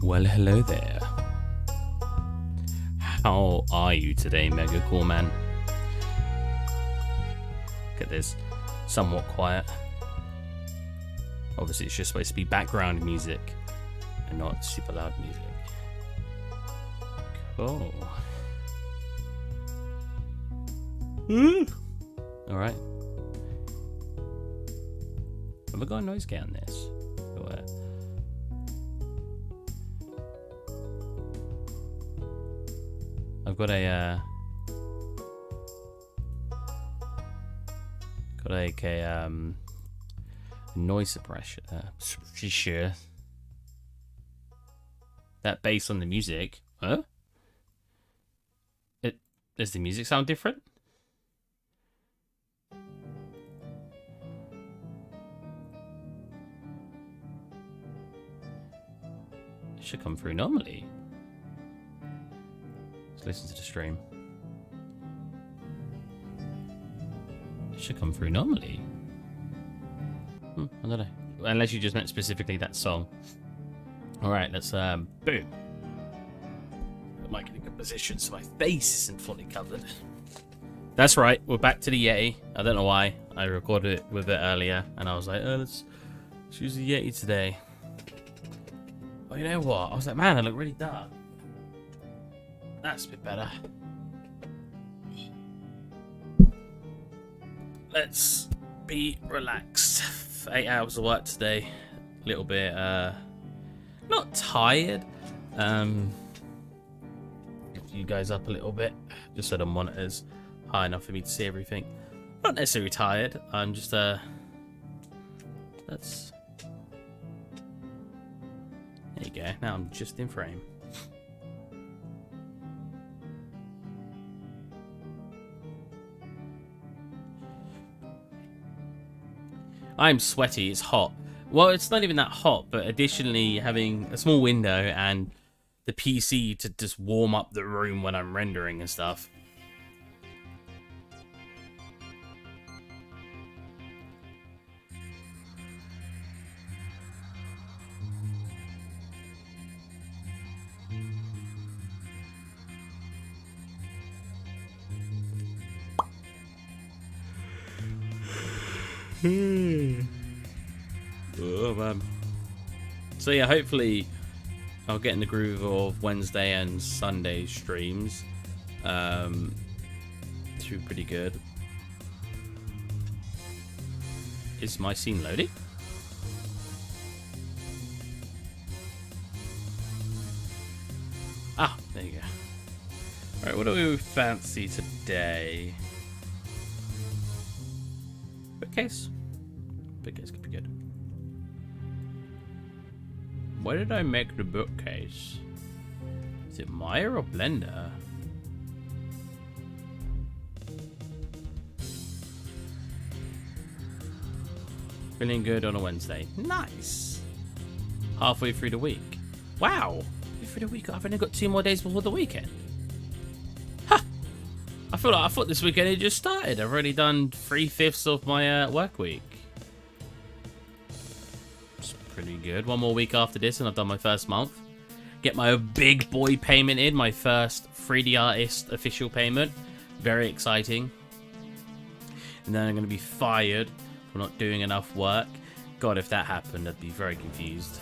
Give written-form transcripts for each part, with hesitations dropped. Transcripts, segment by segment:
Well, hello there. How are you today, Mega Cool Man? Look at this. Somewhat quiet. Obviously, it's just supposed to be background music and not super loud music. Cool. Alright. Have I got a noise gate on this? Or, I've got a noise suppression. Sure. That bass on the music. Huh? Does the music sound different? It should come through normally. Let's listen to the stream. It should come through normally. I don't know. Unless you just meant specifically that song. Alright, let's boom. Put the mic in a good position so my face isn't fully covered. That's right, we're back to the Yeti. I don't know why. I recorded it with it earlier and I was like, oh, let's use the Yeti today. Oh, you know what? I was like, man, I look really dark. That's a bit better. Let's be relaxed. 8 hours of work today. A little bit, not tired. Get you guys up a little bit, just so the monitor's high enough for me to see everything. Not necessarily tired. I'm just, that's. There you go. Now I'm just in frame. I'm sweaty. It's hot. Well, it's not even that hot, but additionally having a small window and the PC to just warm up the room when I'm rendering and stuff. Oh, man. So yeah, hopefully I'll get in the groove of Wednesday and Sunday streams. Should be pretty good. Is my scene loading? Ah, there you go. Alright, what do we fancy today? Bookcase? Bookcase could be good. Where did I make the bookcase? Is it Maya or Blender? Feeling good on a Wednesday. Nice! Halfway through the week. Wow! Halfway through the week. I've only got 2 more days before the weekend. Ha! I thought this weekend had just started. I've already done 3/5 of my work week. It's pretty good. 1 more week after this and I've done my first month. Get my big boy payment in. My first 3D Artist official payment. Very exciting. And then I'm going to be fired for not doing enough work. God, if that happened, I'd be very confused.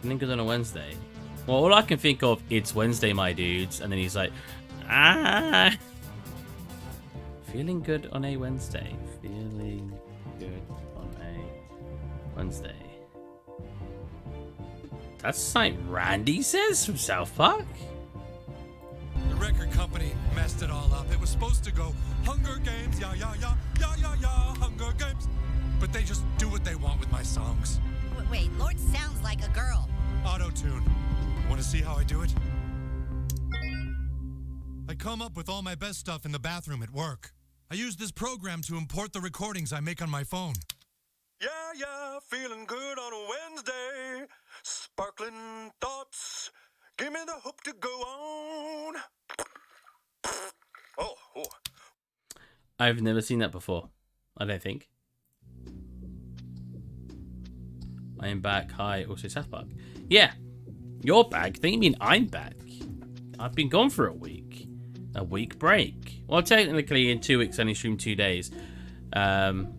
Feeling good on a Wednesday. Well, all I can think of, it's Wednesday, my dudes. And then he's like, ah. Feeling good on a Wednesday. Feeling good on a Wednesday. That's something Randy says from South Park. The record company messed it all up. It was supposed to go Hunger Games, yeah, yeah, yeah, yeah, yeah, yeah, Hunger Games. But they just do what they want with my songs. Wait, Lord sounds like a girl. Auto-tune. Want to see how I do it? I come up with all my best stuff in the bathroom at work. I use this program to import the recordings I make on my phone. Yeah, yeah, feeling good on a Wednesday. Sparkling thoughts. Give me the hope to go on. Oh. I've never seen that before. I don't think. I am back. Hi, also South Park. Yeah, you're back. Think you mean I'm back? I've been gone for a week. A week break. Well, technically in 2 weeks I only streamed 2 days.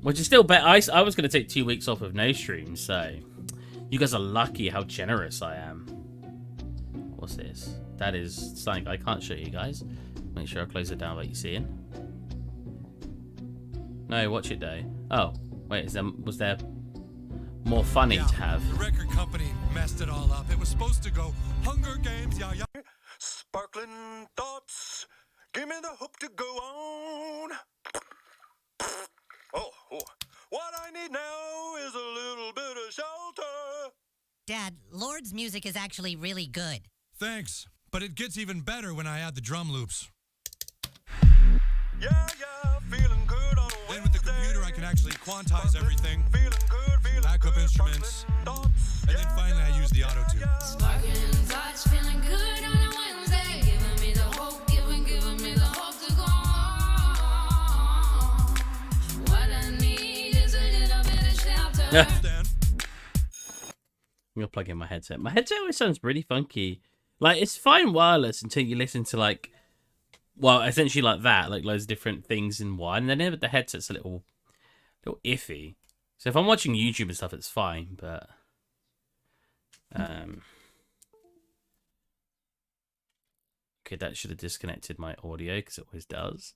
Which is still better. I was going to take 2 weeks off of no streams, so you guys are lucky how generous I am. What's this? That is something I can't show you guys. Make sure I close it down without you seeing. No, watch it though. Oh, wait, was there more funny to have? The record company messed it all up. It was supposed to go Hunger Games, yeah, yeah. Sparkling thoughts, give me the hope to go on. Oh, what I need now is a little bit of shelter. Dad, Lord's music is actually really good. Thanks, but it gets even better when I add the drum loops. Yeah, feeling good on a Wednesday. Then with the computer I can actually quantize everything. Feeling good, backup instruments. And then finally I use the auto-tune. Sparkling thoughts, feeling good on a Wednesday. Giving me the hope, giving me the hope to go on. What I need is a little bit of shelter. I'm gonna plug in my headset. My headset always sounds really funky. Like, it's fine wireless until you listen to, like, well, essentially like that, like loads of different things in one. And then the headset's a little iffy. So if I'm watching YouTube and stuff, it's fine, but okay, that should have disconnected my audio because it always does.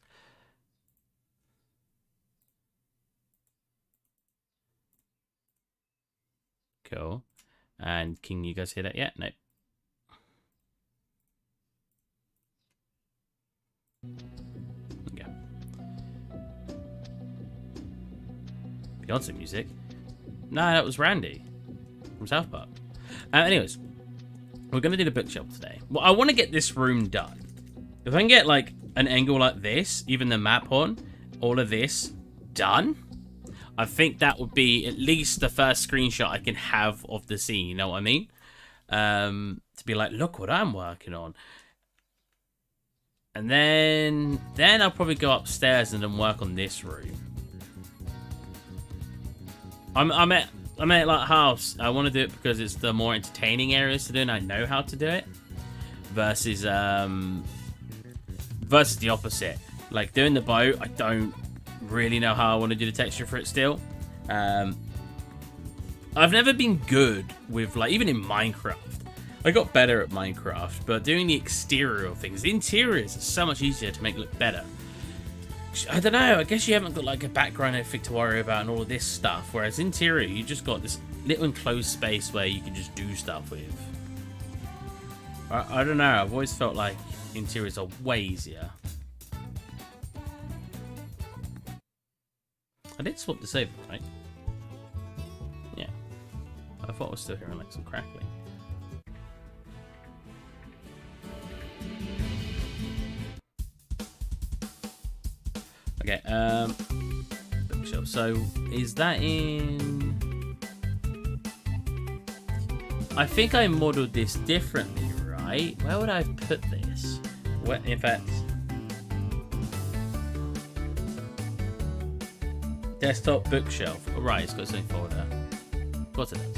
Cool. And can you guys hear that yet? No. Okay. Beyonce music? No, that was Randy from South Park. Anyways, we're going to do the bookshelf today. Well, I want to get this room done. If I can get like an angle like this, even the map on, all of this done, I think that would be at least the first screenshot I can have of the scene, you know what I mean? To be like, look what I'm working on. And then I'll probably go upstairs and then work on this room. I'm at like house. I want to do it because it's the more entertaining areas to do, and I know how to do it. Versus the opposite. Like doing the boat, I don't really know how I want to do the texture for it still. I've never been good with, like, even in Minecraft. I got better at Minecraft, but doing the exterior of things, the interiors is so much easier to make look better. I don't know, I guess you haven't got like a background everything to worry about and all of this stuff, whereas interior, you just got this little enclosed space where you can just do stuff with. I don't know, I've always felt like interiors are way easier. I did swap this over, right? Yeah. I thought I was still hearing like some crackling. Okay, bookshelf. So, is that in... I think I modeled this differently, right? Where would I put this? Where, in fact... Desktop bookshelf. Oh, right, it's got its own folder. Of course it does.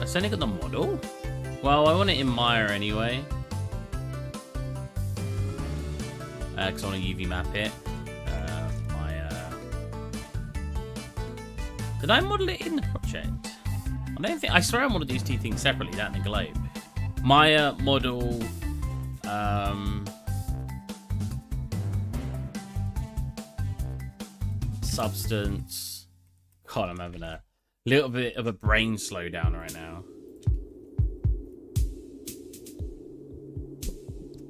It's only got the model? Well, I want it in Maya anyway. Because I want to UV map it. Maya. Did I model it in the project? I don't think. I swear I modeled these two things separately, that and the globe. Maya model. Substance. God, I'm having a little bit of a brain slowdown right now.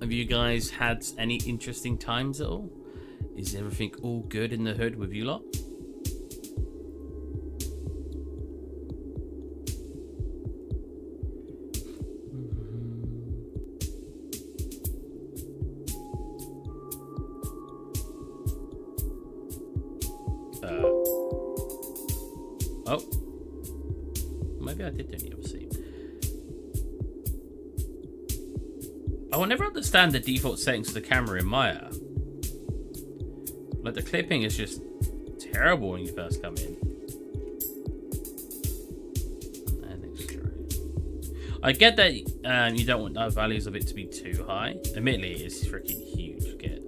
Have you guys had any interesting times at all? Is everything all good in the hood with you lot? Oh. Maybe I did do the other scene. I'll never understand the default settings for the camera in Maya. Like, the clipping is just terrible when you first come in. And extrude. I get that you don't want the values of it to be too high. Admittedly, it's freaking huge. Get.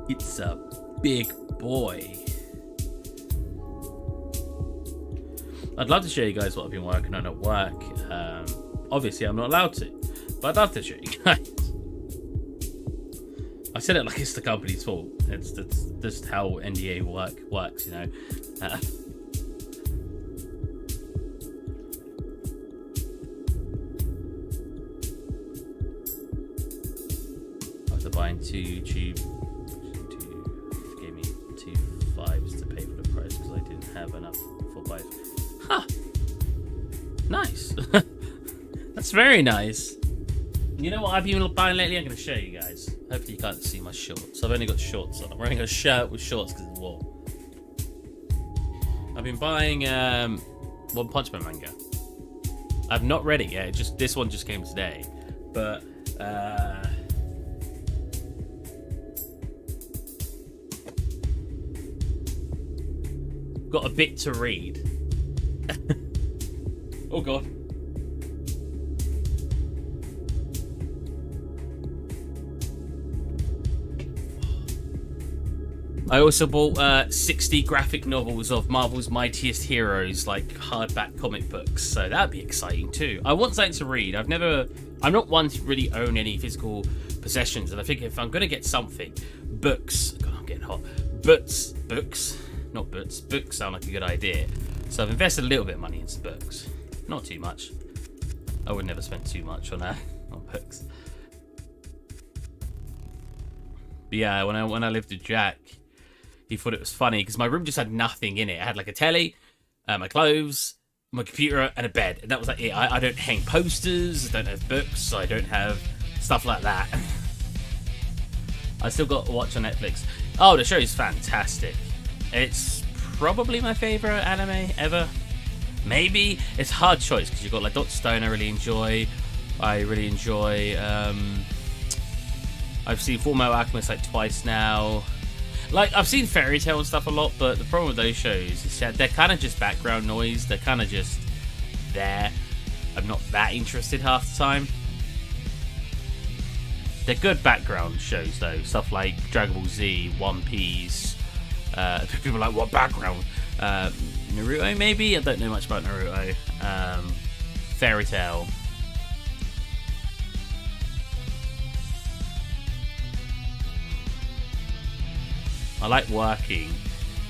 It's a big boy. I'd love to show you guys what I've been working on at work. Obviously, I'm not allowed to, but I'd love to show you guys. I said it like it's the company's fault. It's just how NDA works, you know. After buying 2 YouTube, gave me 2 5s to pay for the price because I didn't have enough for 5. Huh. Nice. That's very nice. You know what I've been buying lately? I'm going to show you guys. Hopefully you can't see my shorts. I've only got shorts on. I'm wearing a shirt with shorts because it's warm. I've been buying One Punch Man manga. I've not read it yet. This one just came today. But got a bit to read. Oh god. I also bought 60 graphic novels of Marvel's Mightiest Heroes, like hardback comic books, so that'd be exciting too. I want something to read. I'm not one to really own any physical possessions, and I think if I'm gonna get something, books. God, I'm getting hot. Books, not books. Books sound like a good idea. So I've invested a little bit of money into books, not too much. I would never spend too much on books. But yeah, when I lived with Jack, he thought it was funny because my room just had nothing in it. I had like a telly, my clothes, my computer, and a bed. And that was like it. I don't hang posters, I don't have books, I don't have stuff like that. I still got to watch on Netflix. Oh, the show is fantastic. It's probably my favourite anime ever. Maybe. It's a hard choice because you've got like Dr. Stone I really enjoy. I've seen Fullmetal Alchemist like twice now. Like, I've seen Fairy Tail and stuff a lot, but the problem with those shows is that they're kind of just background noise. They're kind of just there. I'm not that interested half the time. They're good background shows, though. Stuff like Dragon Ball Z, One Piece. People are like, what background? Naruto, maybe? I don't know much about Naruto. Fairy Tail. I like working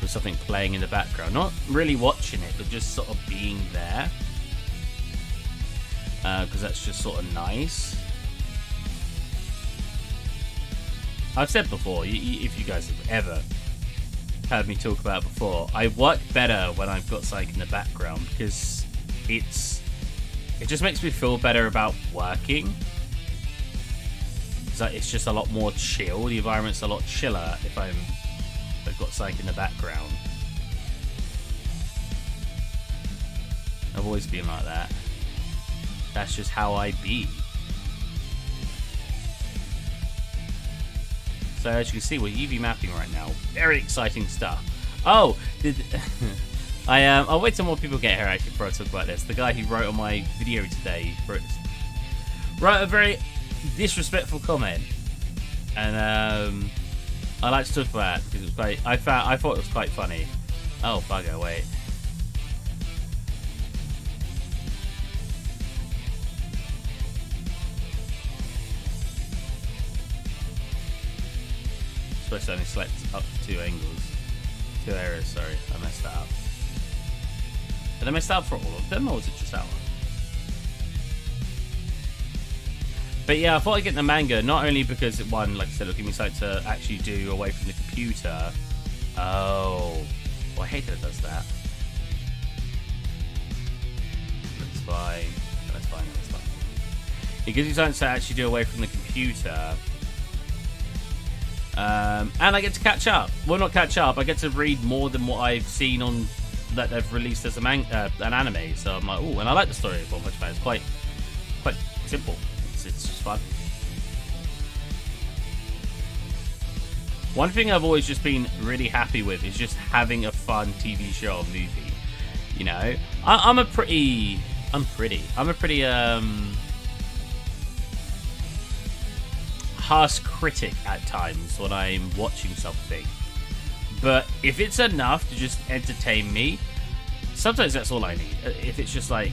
with something playing in the background. Not really watching it, but just sort of being there. Because that's just sort of nice. I've said before, if you guys have ever heard me talk about it before, I work better when I've got something in the background because it just makes me feel better about working. It's just a lot more chill. The environment's a lot chiller if I've got something in the background. I've always been like that. That's just how I be. So as you can see, we're UV mapping right now. Very exciting stuff. Oh, I'll wait till more people get here actually before I talk about this. The guy who wrote on my video today wrote a very disrespectful comment, and I like to talk about it because it was quite. I thought it was quite funny. Oh bugger! Wait. Supposed to only select up to 2 angles, 2 areas. Sorry, I messed that up. Did I mess that up for all of them, or was it just that one? But yeah, I thought I'd get the manga, not only because it, one, like I said, it'll give me something to actually do away from the computer. Oh, well, I hate that it does that. That's fine. That's fine. That's fine. It gives you something to actually do away from the computer. And I get to catch up. Well, not catch up. I get to read more than what I've seen on that they've released as an anime. So I'm like, oh, and I like the story of One Punch Man. It's quite simple. It's just fun. One thing I've always just been really happy with is just having a fun TV show or movie. You know, I'm a pretty harsh critic at times when I'm watching something. But if it's enough to just entertain me, sometimes that's all I need. If it's just like,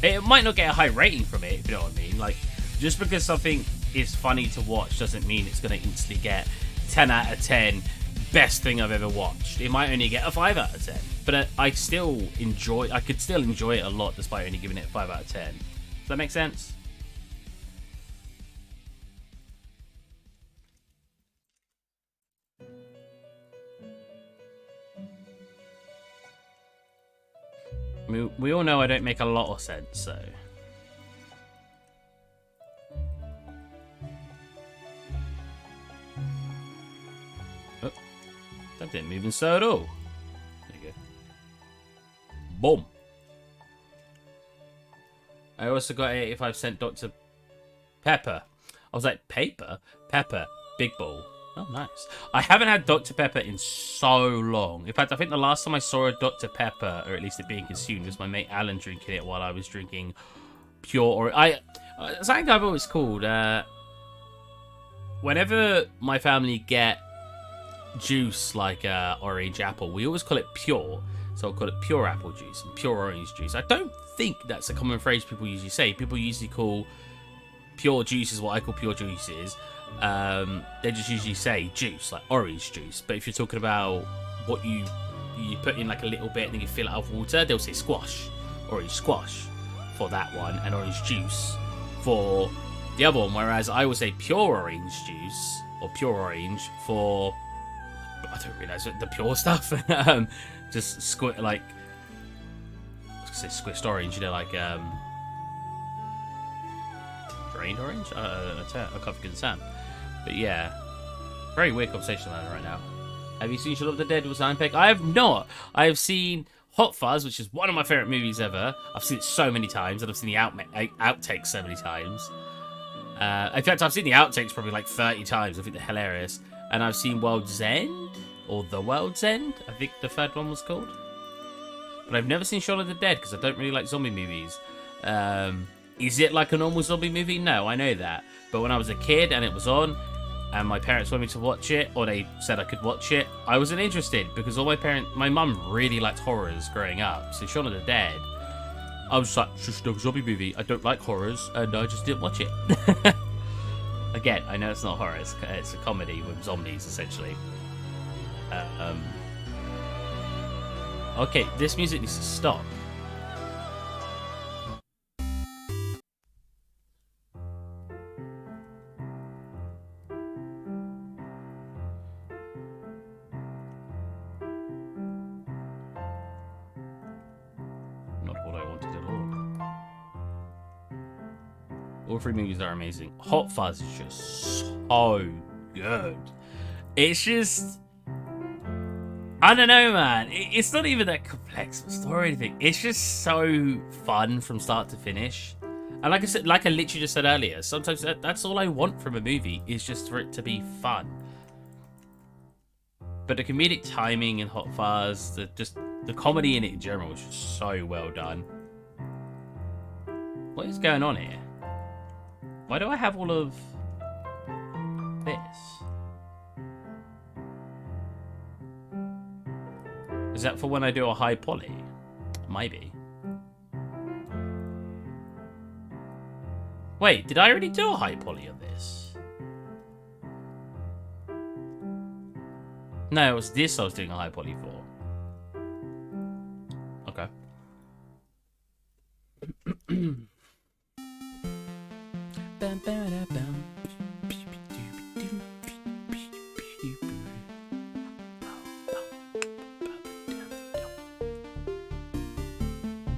it might not get a high rating from it, if you know what I mean. Like, just because something is funny to watch doesn't mean it's going to instantly get 10 out of 10, best thing I've ever watched. It might only get a 5 out of 10. But I could still enjoy it a lot despite only giving it a 5 out of 10. Does that make sense? We all know I don't make a lot of sense, so... Oh, that didn't move in so at all. There you go. Boom. I also got 85-cent Dr. Pepper. I was like, paper? Pepper. Big ball. Oh, nice. I haven't had Dr. Pepper in so long. In fact, I think the last time I saw a Dr. Pepper, or at least it being consumed, was my mate Alan drinking it while I was drinking pure... something I've always called... whenever my family get juice like orange apple, we always call it pure. So I'll call it pure apple juice and pure orange juice. I don't think that's a common phrase people usually say. People usually call pure juice is what I call pure juices. They just usually say juice, like orange juice. But if you're talking about what you put in like a little bit and then you fill it up with water, they'll say squash, orange squash for that one, and orange juice for the other one. Whereas I would say pure orange juice or pure orange for, I don't realise the pure stuff. Just squished, like, I was gonna say squished orange, you know, like drained orange. I can't forget the sound. But yeah, very weird conversation about it right now. Have you seen Shaun of the Dead with Simon Pegg? I have not. I have seen Hot Fuzz, which is one of my favourite movies ever. I've seen it so many times, and I've seen the outtakes so many times. In fact, I've seen the outtakes probably like 30 times. I think they're hilarious. And I've seen World's End, or The World's End, I think the third one was called. But I've never seen Shaun of the Dead, because I don't really like zombie movies. Is it like a normal zombie movie? No, I know that. But when I was a kid and it was on, and my parents wanted me to watch it, or they said I could watch it, I wasn't interested, because my mum really liked horrors growing up. So Shaun of the Dead, I was just like, it's just a zombie movie. I don't like horrors, and I just didn't watch it. Again, I know it's not horror, it's a comedy with zombies, essentially. Okay, this music needs to stop. All three movies are amazing. Hot Fuzz is just so good. It's just... I don't know, man. It's not even that complex of a story or anything. It's just so fun from start to finish. And like I said, like I literally just said earlier, sometimes that's all I want from a movie, is just for it to be fun. But the comedic timing in Hot Fuzz, the comedy in it in general is just so well done. What is going on here? Why do I have all of this? Is that for when I do a high poly? Maybe. Wait, did I already do a high poly on this? No, it was this I was doing a high poly for. Okay.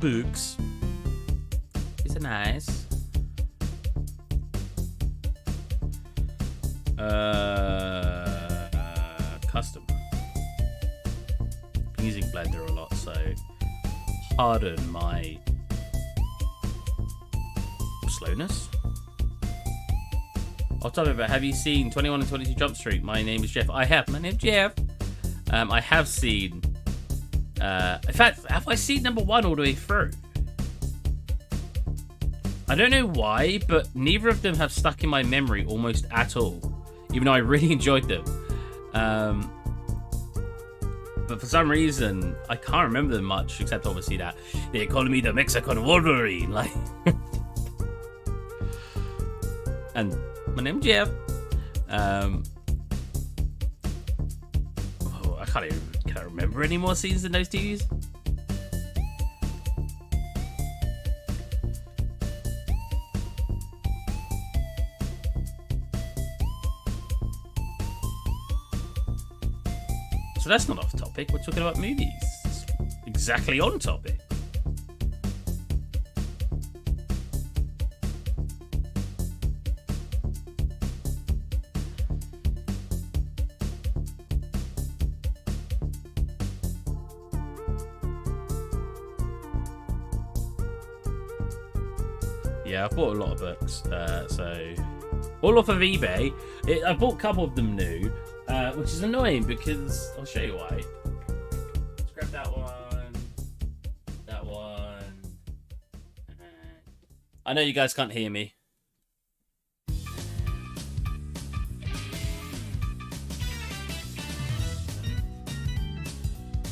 Books. These are nice. Custom. I'm using Blender a lot, so pardon my slowness. I'll tell you about, have you seen 21 and 22 Jump Street? My name is Jeff. I have. My name's Jeff. I have seen... in fact, have I seen number 1 all the way through? I don't know why, but neither of them have stuck in my memory almost at all. Even though I really enjoyed them. But for some reason, I can't remember them much, except obviously that they call me the Mexican Wolverine. Like... and... my name's Jeff. Oh, I can't remember any more scenes in those TVs. So that's not off topic. We're talking about movies. It's exactly on topic. Yeah, I bought a lot of books, so all off of eBay. I bought a couple of them new, which is annoying because I'll show you why. Let's grab that one. I know you guys can't hear me.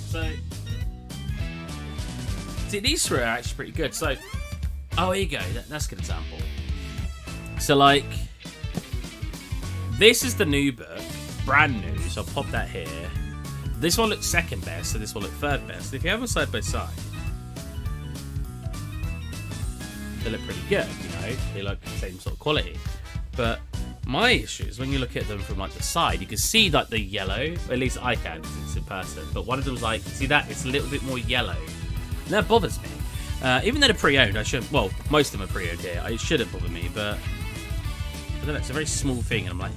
So, see, these three are actually pretty good. So. Oh, here you go. That's a good example. So, like, this is the new book, brand new. So I'll pop that here. This one looks second best, so this one looks third best. If you have them side by side, they look pretty good. You know, they look the same sort of quality. But my issue is when you look at them from like the side, you can see like the yellow. Or at least I can, because it's in person. But one of them's like, see that? It's a little bit more yellow. And that bothers me. Even though they're pre-owned, I shouldn't... Well, most of them are pre-owned here. It shouldn't bother me, but... I don't know, it's a very small thing, and I'm like...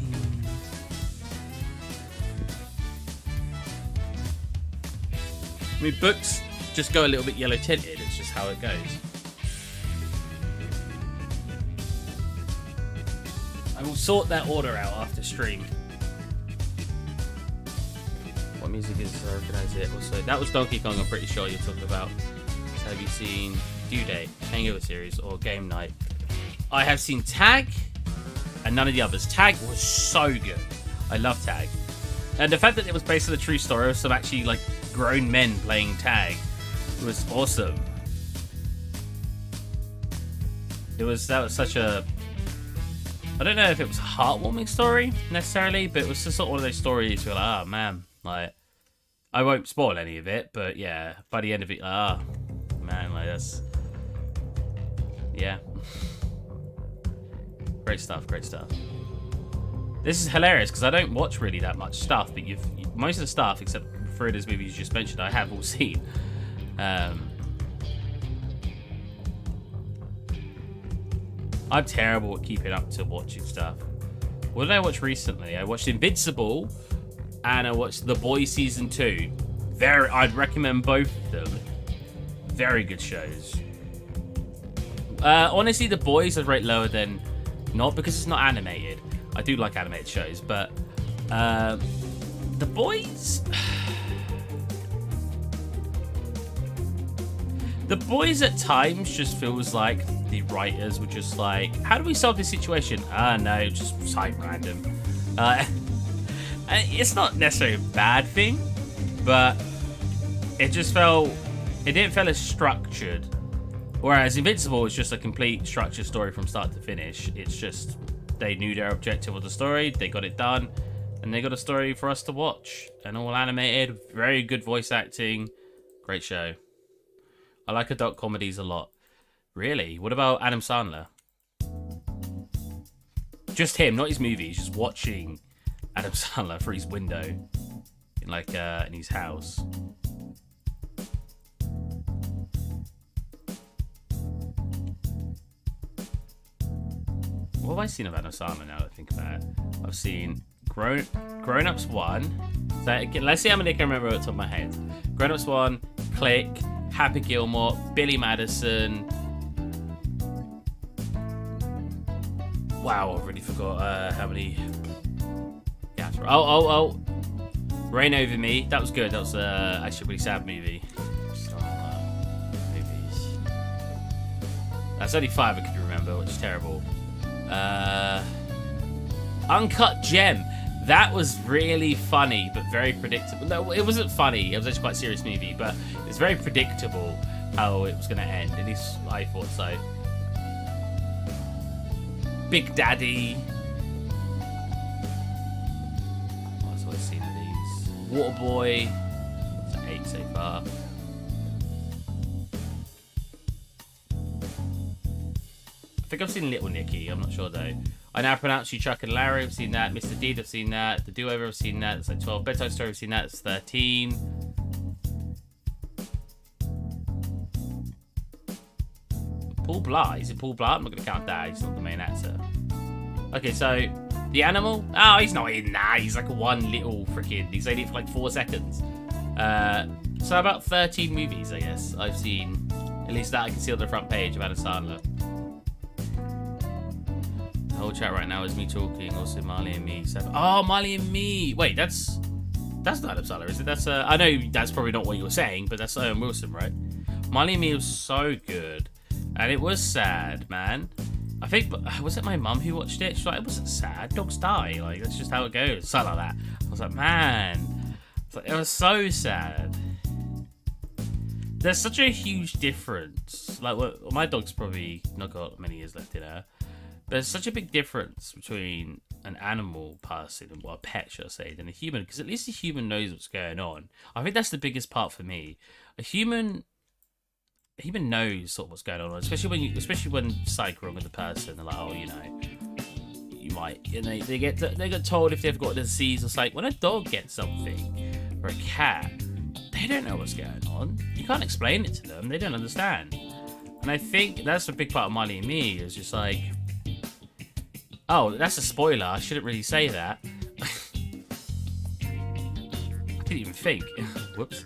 I mean, books just go a little bit yellow tinted. It's just how it goes. I will sort that order out after stream. What music is... I recognize it. Also, that was Donkey Kong, I'm pretty sure you're talking about. Have you seen Due Date, Hangover Series, or Game Night? I have seen Tag, and none of the others. Tag was so good. I love Tag. And the fact that it was based on a true story of some actually, like, grown men playing Tag was awesome. That was such a... I don't know if it was a heartwarming story, necessarily, but it was just sort of one of those stories where, like, oh, man, like... I won't spoil any of it, but yeah, by the end of it, man, like that's... Yeah. Great stuff, great stuff. This is hilarious, because I don't watch really that much stuff, but most of the stuff, except for those movies you just mentioned, I have all seen. I'm terrible at keeping up to watching stuff. What did I watch recently? I watched Invincible, and I watched The Boys Season 2. I'd recommend both of them. Very good shows. Honestly, The Boys I'd rate lower than not because it's not animated. I do like animated shows, but The Boys... The Boys at times just feels like the writers were just like, how do we solve this situation? No, just cite random. And it's not necessarily a bad thing, but it just didn't feel as structured. Whereas Invincible is just a complete structured story from start to finish. It's just, they knew their objective of the story, they got it done, and they got a story for us to watch. And all animated, very good voice acting, great show. I like adult comedies a lot. Really? What about Adam Sandler? Just him, not his movies, just watching Adam Sandler through his window in his house. What have I seen of Adam Sandler now that I think about it? I've seen Grown Ups 1. So let's see how many I can remember at the top of my head. Grown Ups 1, Click, Happy Gilmore, Billy Madison. Wow, I really forgot how many. Yeah. Oh. Rain Over Me. That was good. That was actually a really sad movie. Just on, movies. That's only 5 I could remember, which is terrible. Uncut Gem. That was really funny, but very predictable. No, it wasn't funny. It was actually quite a serious movie, but it's very predictable how it was going to end. At least I thought so. Big Daddy. Oh, I've always seen these. Waterboy. That's 8 so far. I think I've seen Little Nicky. I'm not sure though. I Now Pronounce You Chuck and Larry. I've seen that. Mr. Deed. I've seen that. The Do Over. I've seen that. It's like 12. Bedtime Story. I've seen that. It's 13. Paul Blart. Is it Paul Blart? I'm not going to count that. He's not the main actor. Okay, so The Animal. Oh, he's not in that. He's like one little freaking. He's only for like 4 seconds. So about 13 movies, I guess, I've seen. At least that I can see on the front page of Adam Sandler. The whole chat right now is me talking. Also, Marley and Me. Oh, Marley and Me. Wait, that's not Adam Sandler, is it? That's I know that's probably not what you were saying, but that's Owen Wilson, right? Marley and Me was so good, and it was sad, man. I think was it my mum who watched it? She's like, it wasn't sad. Dogs die. Like that's just how it goes. Something like that. I was like, man, it was so sad. There's such a huge difference. Like, well, my dog's probably not got many years left in her. There's such a big difference between an animal person, and a pet, should I say, than a human. Because at least a human knows what's going on. I think that's the biggest part for me. A human knows sort of what's going on, especially when something wrong with the person. They're like, oh, you know, you might, and they get told if they've got a disease or something. When a dog gets something, or a cat, they don't know what's going on. You can't explain it to them. They don't understand. And I think that's a big part of Marley and Me. Is just like, oh, that's a spoiler. I shouldn't really say that. I didn't even think. Whoops.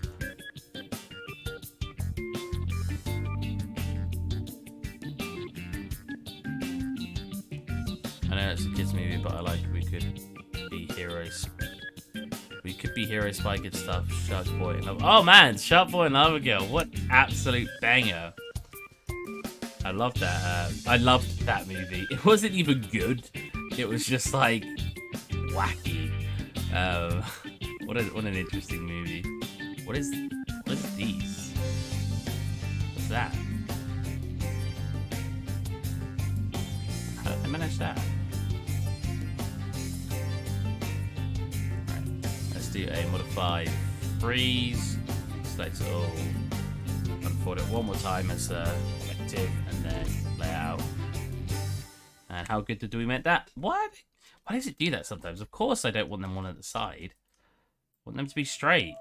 I know it's a kids movie, but I like We Could Be Heroes. We Could Be Heroes, Spy Good Stuff, Shark Boy and Love. Oh man, Shark Boy and Lava Girl. What absolute banger. I love that. I loved that movie. It wasn't even good. It was just like wacky. What an interesting movie. What is these? What's that? How did I manage that? Right. Let's do a modify freeze. Select all. Unfold it one more time as selective and then layout. And how good do we make that? What? Why does it do that sometimes? Of course I don't want them one at the side. I want them to be straight.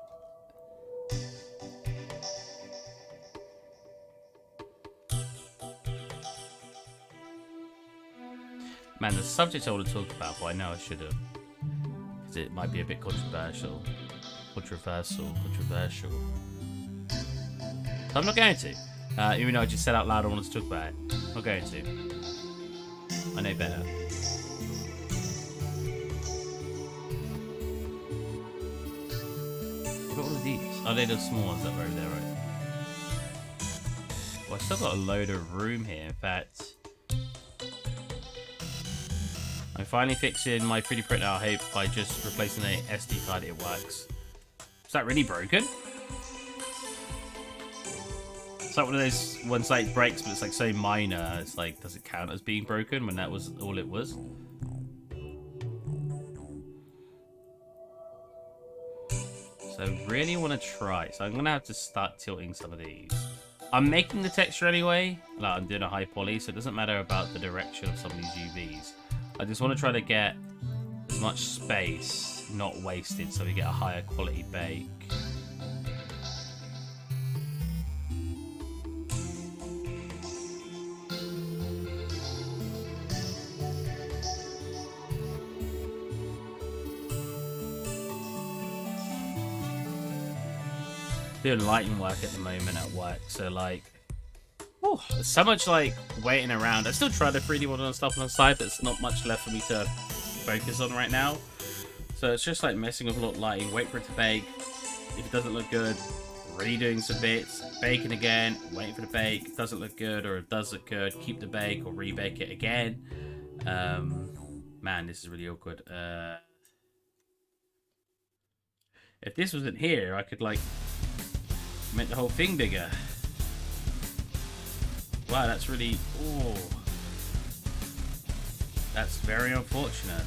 Man, the subject I want to talk about, but I know I should have. Because it might be a bit controversial. Controversial. I'm not going to. Even though I just said out loud I wanted to talk about it. I'm not going to. I know better. What are all of these? Oh, they're the small ones that were over there, right? Well, I still got a load of room here. In fact, I'm finally fixing my 3D printer. I hope by just replacing the SD card it works. Is that really broken? It's like one of those ones like breaks, but it's like so minor. It's like, does it count as being broken when that was all it was? So I really want to try. So I'm gonna have to start tilting some of these. I'm making the texture anyway. Like I'm doing a high poly, so it doesn't matter about the direction of some of these UVs. I just want to try to get as much space not wasted, so we get a higher quality bake. doing lighting work at the moment at work, so like, oh, there's so much like waiting around. I still try the 3D model and stuff on the side, but there's not much left for me to focus on right now. So it's just like messing with a lot of lighting, wait for it to bake. If it doesn't look good, redoing some bits, baking again, waiting for the bake. It doesn't look good, or it does look good, keep the bake or rebake it again. Man, this is really awkward. If this wasn't here, I could like make the whole thing bigger. Wow, that's really... Oh. That's very unfortunate.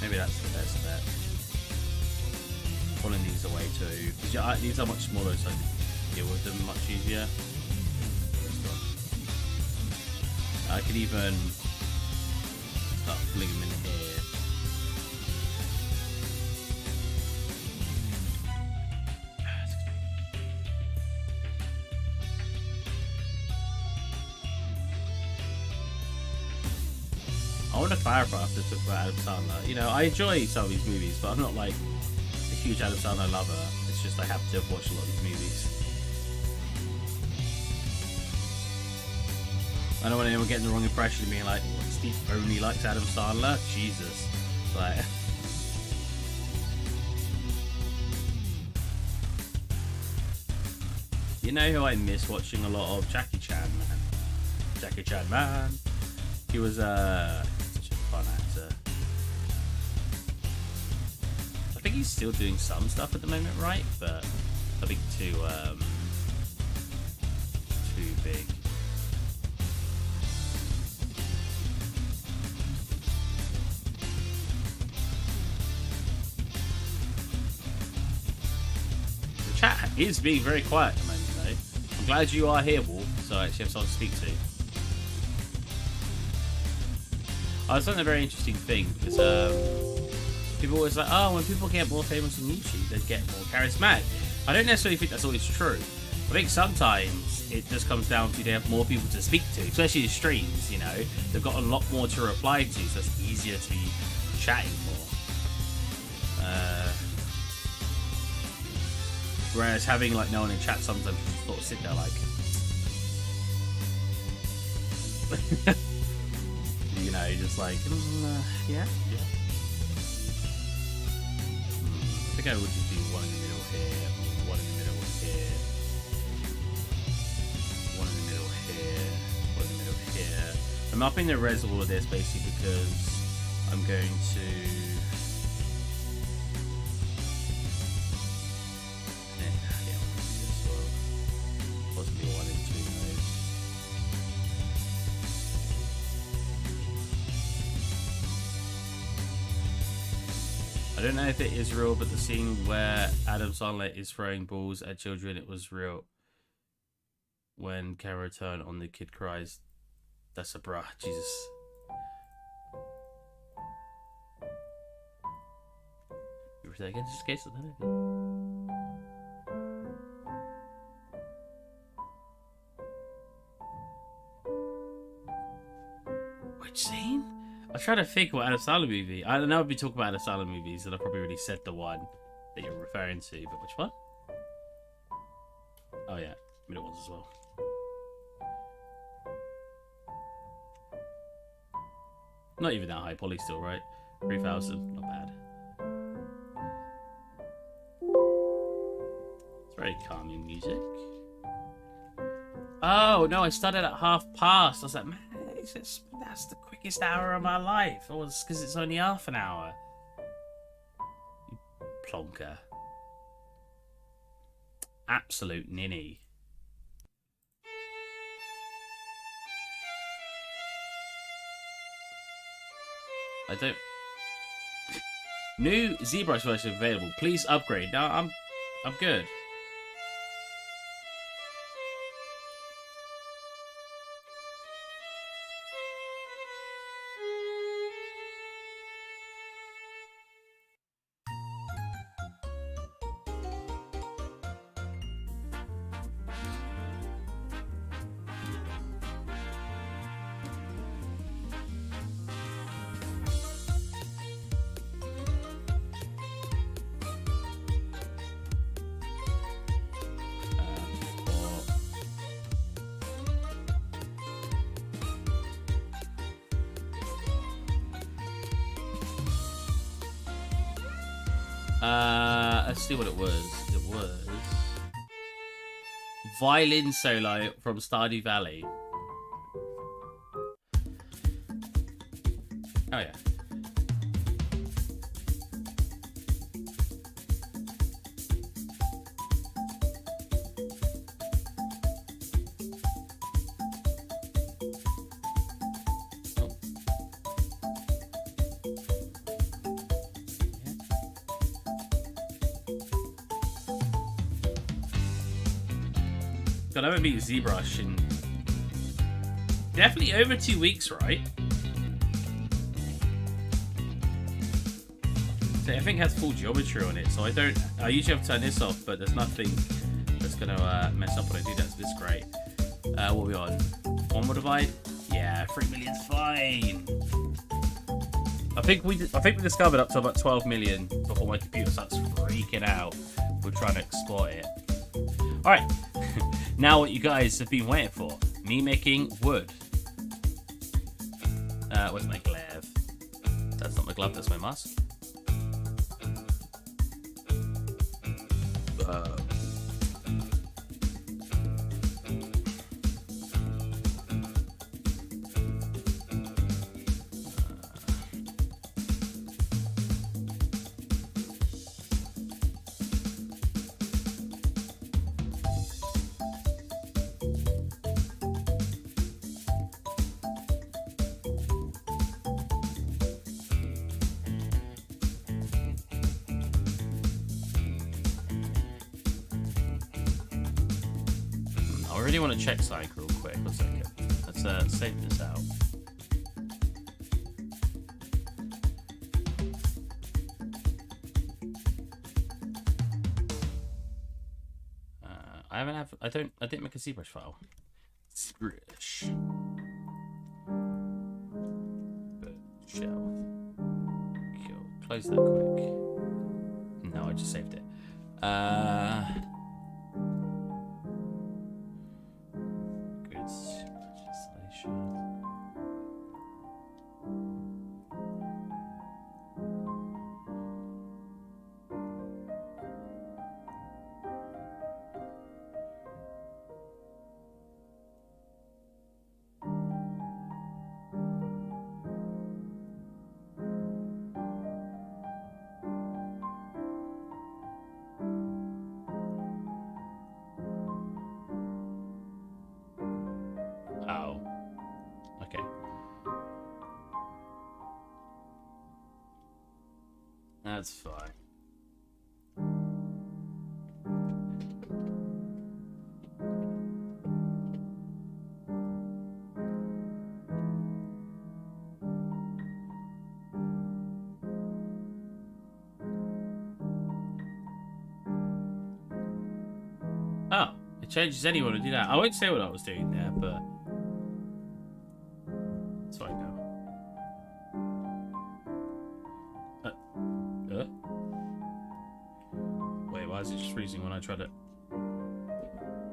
Maybe that's the best bet. Pulling these away too. Because these are much smaller, so I can deal with them much easier. I could even start pulling them in here. I want to clarify after talk about Adam Sandler. You know, I enjoy some of these movies, but I'm not like a huge Adam Sandler lover. It's just I have to watch a lot of these movies. I don't want anyone getting the wrong impression of me like, what, Steve only likes Adam Sandler? Jesus. Like... You know who I miss watching a lot of? Jackie Chan, man. Jackie Chan, man. He was such a fun actor. I think he's still doing some stuff at the moment, right? But I think too big. The chat is being very quiet at the moment, though. I'm glad you are here, Wolf, so I actually have someone to speak to. I was something a very interesting thing because people always like, oh, when people get more famous on YouTube, they get more charismatic. I don't necessarily think that's always true. I think sometimes it just comes down to they have more people to speak to, especially the streams. You know, they've got a lot more to reply to, so it's easier to be chatting more. Whereas having like no one in chat, sometimes you just sort of sit there like. You know, just like, yeah. I think I would just do one in the middle here, one in the middle here, one in the middle here, one in the middle here. I'm upping the res of all of this basically because I'm going to... Yeah, I'll do this as well. Possibly one in between those. I don't know if it is real, but the scene where Adam Sandler is throwing balls at children, it was real. When camera turn on, the kid cries. That's a bruh. Jesus. You were saying again? Just in case of that. Which scene? I'm trying to think what Adam Sandler movie. I know I've been talking about Adam Sandler movies, and I've probably already said the one that you're referring to, but which one? Oh yeah, middle ones as well. Not even that high poly still, right? 3000, not bad. It's very calming music. Oh no, I started at past. I was like, man, that's the quickest hour of my life. Oh, it's because it's only half an hour. You plonker. Absolute ninny. I don't... New ZBrush version available. Please upgrade. No, I'm good. Let's see what it was. It was violin solo from Stardew Valley. Oh yeah. God, I haven't beat ZBrush in definitely over 2 weeks, right? So I think it has full geometry on it, so I usually have to turn this off, but there's nothing that's gonna mess up when I do that, so this is great. What are we on? One more divide? Yeah, 3 million's fine. I think we discovered up to about 12 million before my computer starts freaking out. We're trying to exploit it. Alright. Now what you guys have been waiting for. Me making wood. Where's my glaive? That's not my glove, that's my mask. I really want to check something real quick. 1 second. Let's save this out. I didn't make a ZBrush file. ZBrush. But shell. Cool. Close that quick. No, I just saved it. Oh. Okay. That's fine. Oh, it changes anyone to do that. I won't say what I was doing there, but it's fine now. Wait, why is it just freezing when I tried it?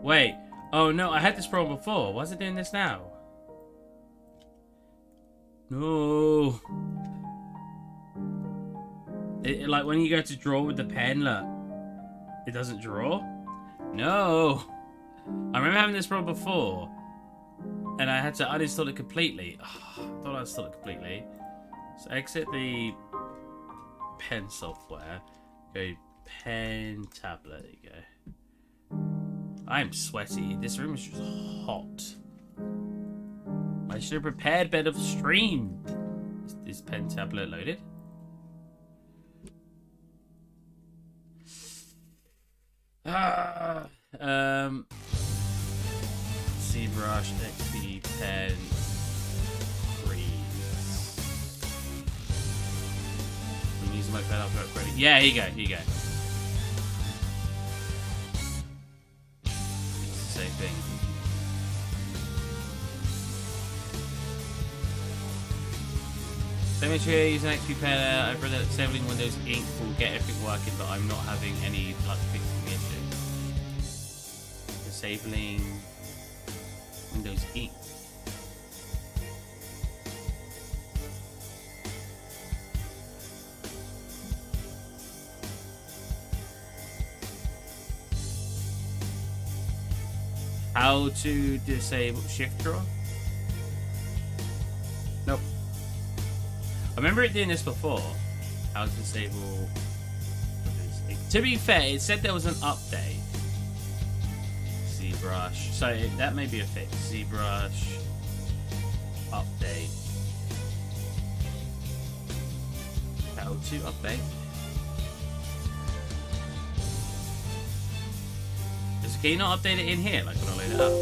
Wait. Oh no, I had this problem before. Why is it doing this now? No. Like when you go to draw with the pen, look, it doesn't draw. No. I remember having this problem before, and I had to uninstall it completely. Oh, I thought I installed it completely. So exit the pen software. Go pen tablet. There you go. I'm sweaty. This room is just hot. I should have prepared better for stream. Is pen tablet loaded? ZBrush XP pen freeze. I'm using my pen after upgrading. Yeah, here you go, here you go. It's the same thing. So make sure you're using XP pen. I've read that disabling Windows Ink will get everything working, but I'm not having any luck fixing the issue. Disabling Windows Ink. How to disable shift draw? Nope. I remember it doing this before. How to disable. To be fair, it said there was an update. ZBrush. So that may be a fix. ZBrush update. How to update? Can you not update it in here, like when I load it up?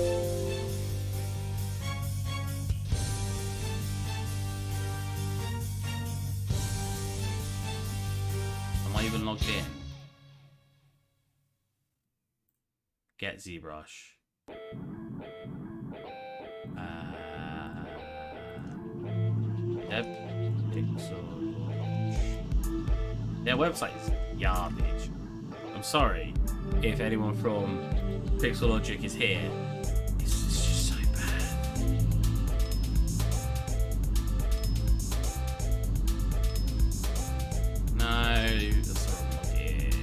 Am I even logged in? Get ZBrush. Yep. Pixel. Their website is garbage. I'm sorry if anyone from Pixel Logic is here. It's just so bad. No, that's not what it is.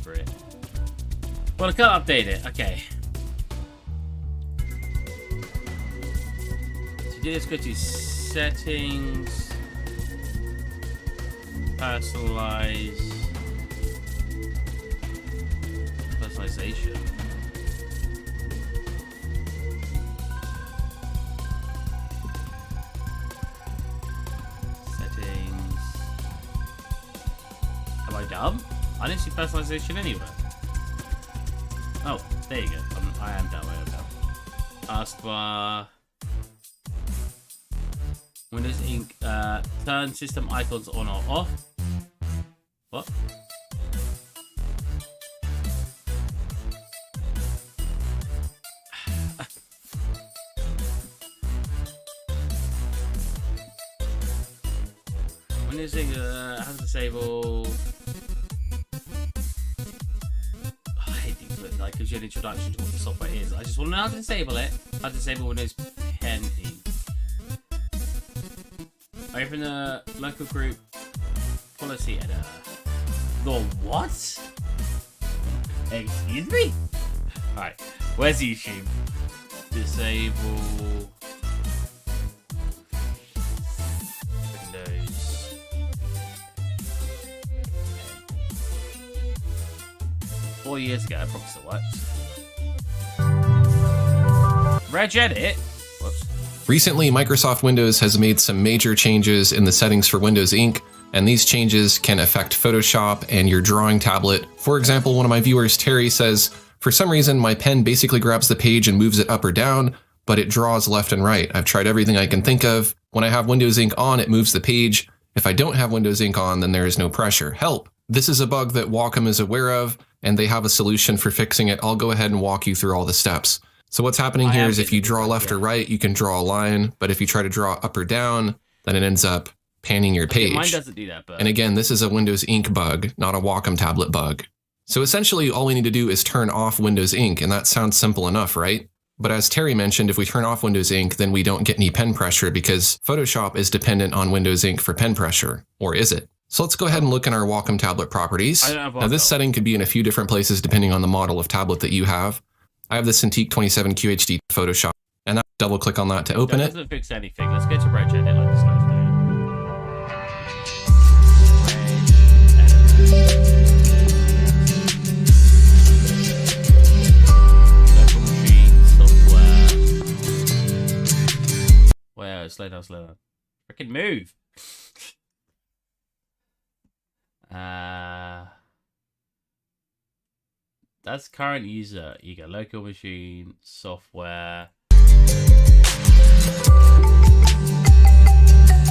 For it. Well, I can't update it. Okay. To do this, go to settings, personalization. Settings. Am I dumb? I didn't see personalization anywhere. Oh, there you go. I am down. Taskbar. Windows Ink. Turn system icons on or off. What? Windows Ink has disabled. Like, gives you an introduction to what the software is. I just want to know how to disable it. How to disable Windows Pen Ink. Open the local group policy editor. The what? Excuse me? Alright, where's YouTube? Disable Windows. 4 years ago, I promise it worked. Regedit? Whoops. Recently, Microsoft Windows has made some major changes in the settings for Windows Ink, and these changes can affect Photoshop and your drawing tablet. For example, one of my viewers, Terry, says, for some reason, my pen basically grabs the page and moves it up or down, but it draws left and right. I've tried everything I can think of. When I have Windows Ink on, it moves the page. If I don't have Windows Ink on, then there is no pressure. Help! This is a bug that Wacom is aware of, and they have a solution for fixing it. I'll go ahead and walk you through all the steps. So what's happening here is if you draw left or right, you can draw a line, but if you try to draw up or down, then it ends up panning your page. Mine doesn't do that, but... And again, this is a Windows Ink bug, not a Wacom tablet bug. So essentially, all we need to do is turn off Windows Ink, and that sounds simple enough, right? But as Terry mentioned, if we turn off Windows Ink, then we don't get any pen pressure because Photoshop is dependent on Windows Ink for pen pressure. Or is it? So let's go ahead and look in our Wacom tablet properties. Now this setting could be in a few different places depending on the model of tablet that you have. I have the Cintiq 27 QHD Photoshop, and I double click on that to open it. Doesn't fix anything. Let's go to Regedit like this guy's doing. Local machine software. Well, slow down. Freaking move. That's current user. You got local machine, software,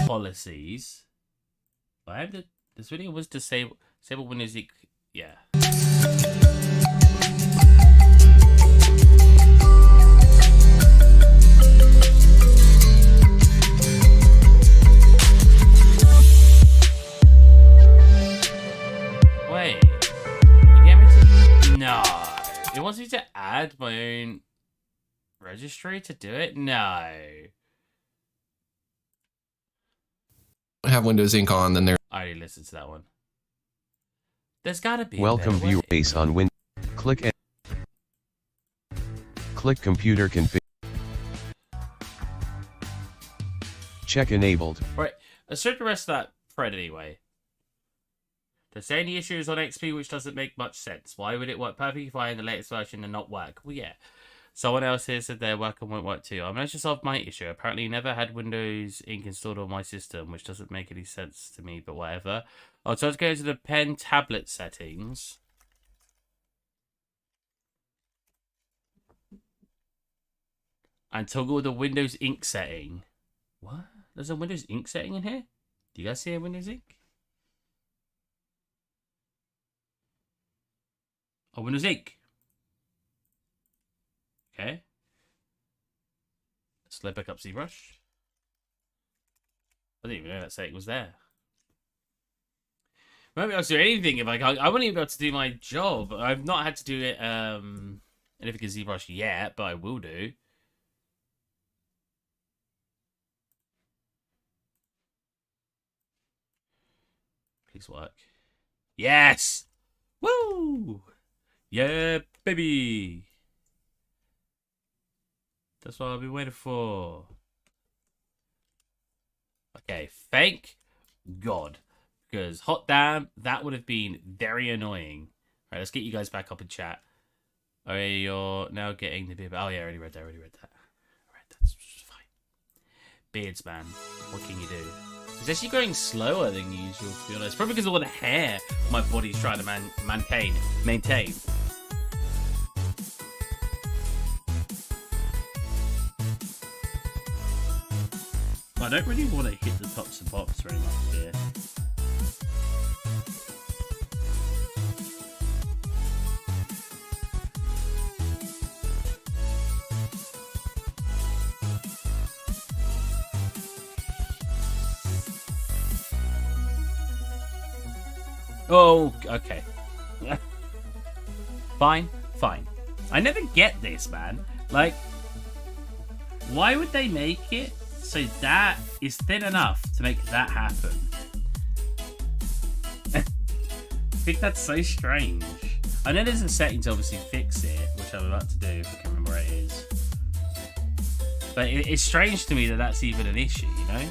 policies. This video was disable Windows. Yeah. Wait. You get me to... No. It wants me to add my own registry to do it? No. Have Windows Ink on, then there. I already listened to that one. There's gotta be. Welcome viewer base on Win. Click computer config. Check enabled. Right. Let's check the rest of that thread anyway. There's say any issues on XP which doesn't make much sense. Why would it work perfectly fine in the latest version and not work? Well, yeah. Someone else here said their work won't work too. I managed to solve my issue. Apparently never had Windows Ink installed on my system, which doesn't make any sense to me, but whatever. Oh, so let's go to the pen tablet settings. And toggle the Windows Ink setting. What? There's a Windows Ink setting in here? Do you guys see a Windows Ink? Oh, Windows Ink. Okay. Let's load back up ZBrush. I didn't even know that setting was there. I won't be able to do anything if I can't. I won't even be able to do my job. I've not had to do it anything in ZBrush yet, but I will do. Please work. Yes! Woo! Yeah, baby! That's what I've been waiting for. Okay, thank God. Because, hot damn, that would have been very annoying. Alright, let's get you guys back up in chat. Oh, yeah, you're now getting the beard. Oh, yeah, I already read that, Alright, that's fine. Beards, man. What can you do? It's actually going slower than usual, to be honest. Probably because of all the hair my body's trying to maintain. I don't really want to hit the tops and bottoms very much here. Oh, okay. Fine. I never get this, man. Like, why would they make it so that is thin enough to make that happen? I think that's so strange. I know there's a setting to obviously fix it, which I'm about to do if I can remember where it is. But it's strange to me that that's even an issue, you know?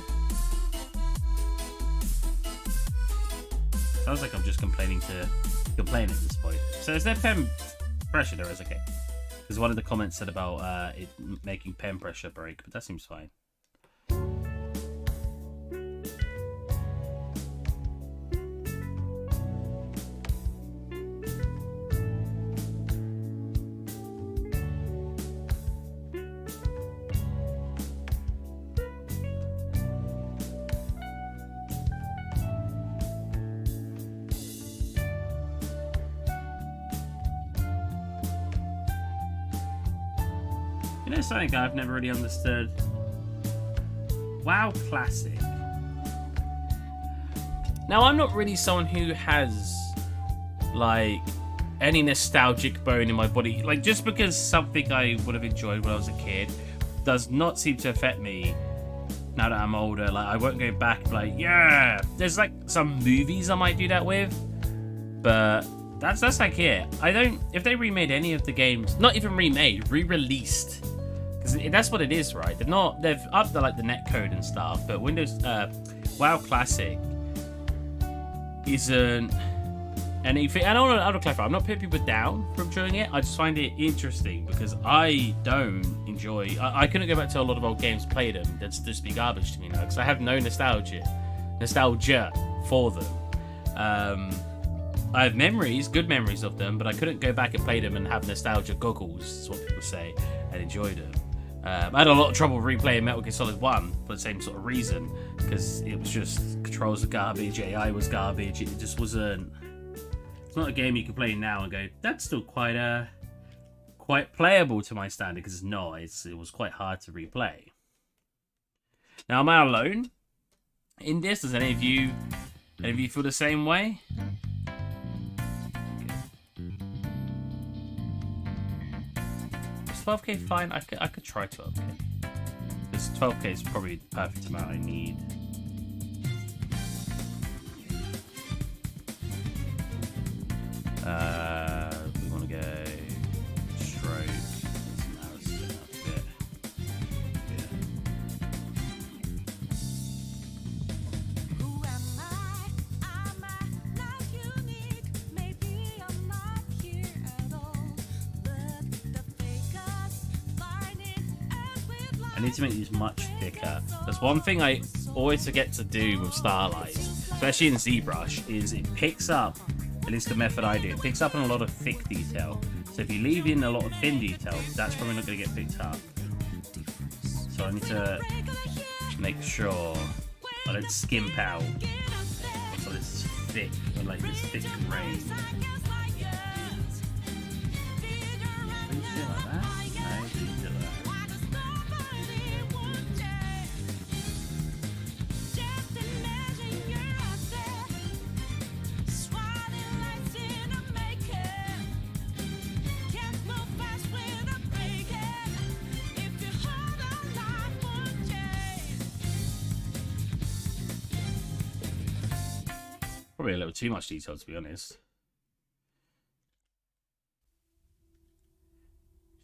Sounds like I'm just complaining at this point. So is there pen pressure there? Is okay. Because one of the comments said about it making pen pressure break, but that seems fine. You know something I've never really understood? WoW Classic. Now, I'm not really someone who has, like, any nostalgic bone in my body. Like, just because something I would have enjoyed when I was a kid does not seem to affect me now that I'm older. Like, I won't go back and be like, yeah! There's, like, some movies I might do that with. But that's like it. I don't... If they remade any of the games... Not even remade. Re-released. Because that's what it is, right? They've upped the, like, the netcode and stuff. But Windows... WoW Classic isn't anything. And I don't clarify, I'm not putting people down for enjoying it. I just find it interesting because I don't enjoy. I couldn't go back to a lot of old games, play them. That's just be garbage to me now because I have no nostalgia for them. I have memories, good memories of them, but I couldn't go back and play them and have nostalgia goggles, is what people say, and enjoy them. I had a lot of trouble replaying Metal Gear Solid 1 for the same sort of reason, because it was just controls were garbage, AI was garbage, it just wasn't... It's not a game you can play now and go, that's still quite playable to my standard, because it's not, it was quite hard to replay. Now, am I alone in this? Does any of you feel the same way? Is 12k fine? I could try 12k. This 12k is probably the perfect amount I need. We want to go stroke. Let's narrow it up a bit. Yeah. Who am I? Am I not unique? Maybe I'm not here at all. Look, the fakers blinding us with lies. I need to make these much thicker. There's one thing I always forget to do with Starlight, especially in ZBrush, is it picks up, at least the method I do, it picks up on a lot of thick detail. So if you leave in a lot of thin detail, that's probably not going to get picked up. So I need to make sure I don't skimp out so this thick, like this thick grain. Can you do it like that? No, you can do it like that. Probably a little too much detail, to be honest.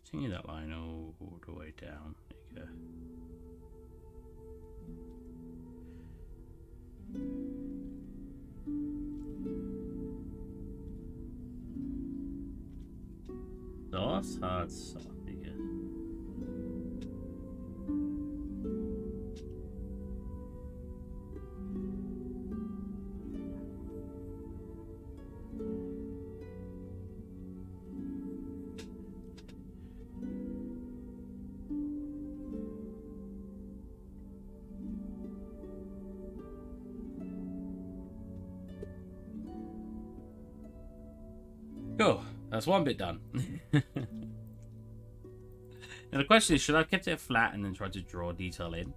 Continue that line all the way down. There you go. That's hard stuff, yeah. Cool, that's one bit done. Now the question is, should I have kept it flat and then tried to draw detail in?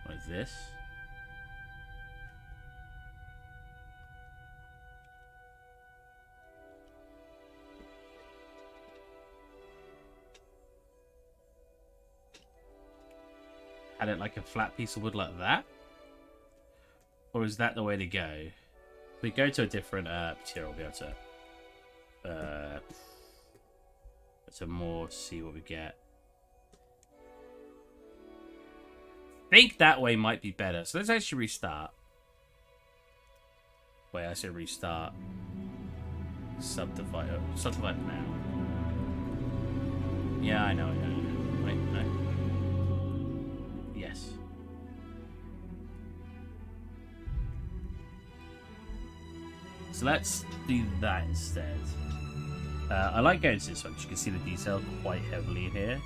Like this? Had it like a flat piece of wood like that? Or is that the way to go? If we go to a different material, we'll be able to more see what we get. I think that way might be better. So let's actually restart. Wait, I said restart. Subdivide now. Yeah, I know. Wait, no. Yes. So let's do that instead. I like going to this one because you can see the detail quite heavily in here.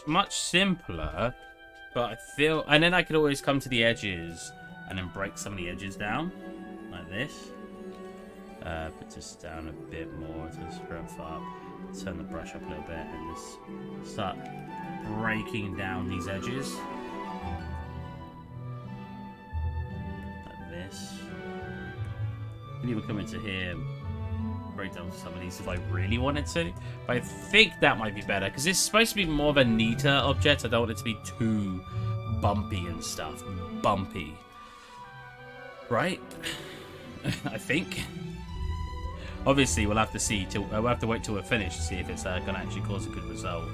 Much simpler, but I feel, and then I could always come to the edges and then break some of the edges down like this. Put this down a bit more to strength up, turn the brush up a little bit, and just start breaking down these edges like this. You can even come into here, break down some of these if I really wanted to, but I think that might be better because it's supposed to be more of a neater object. I don't want it to be too bumpy and stuff. Bumpy. Right? I think. Obviously, we'll have to see. We'll have to wait till we're finished to see if it's going to actually cause a good result.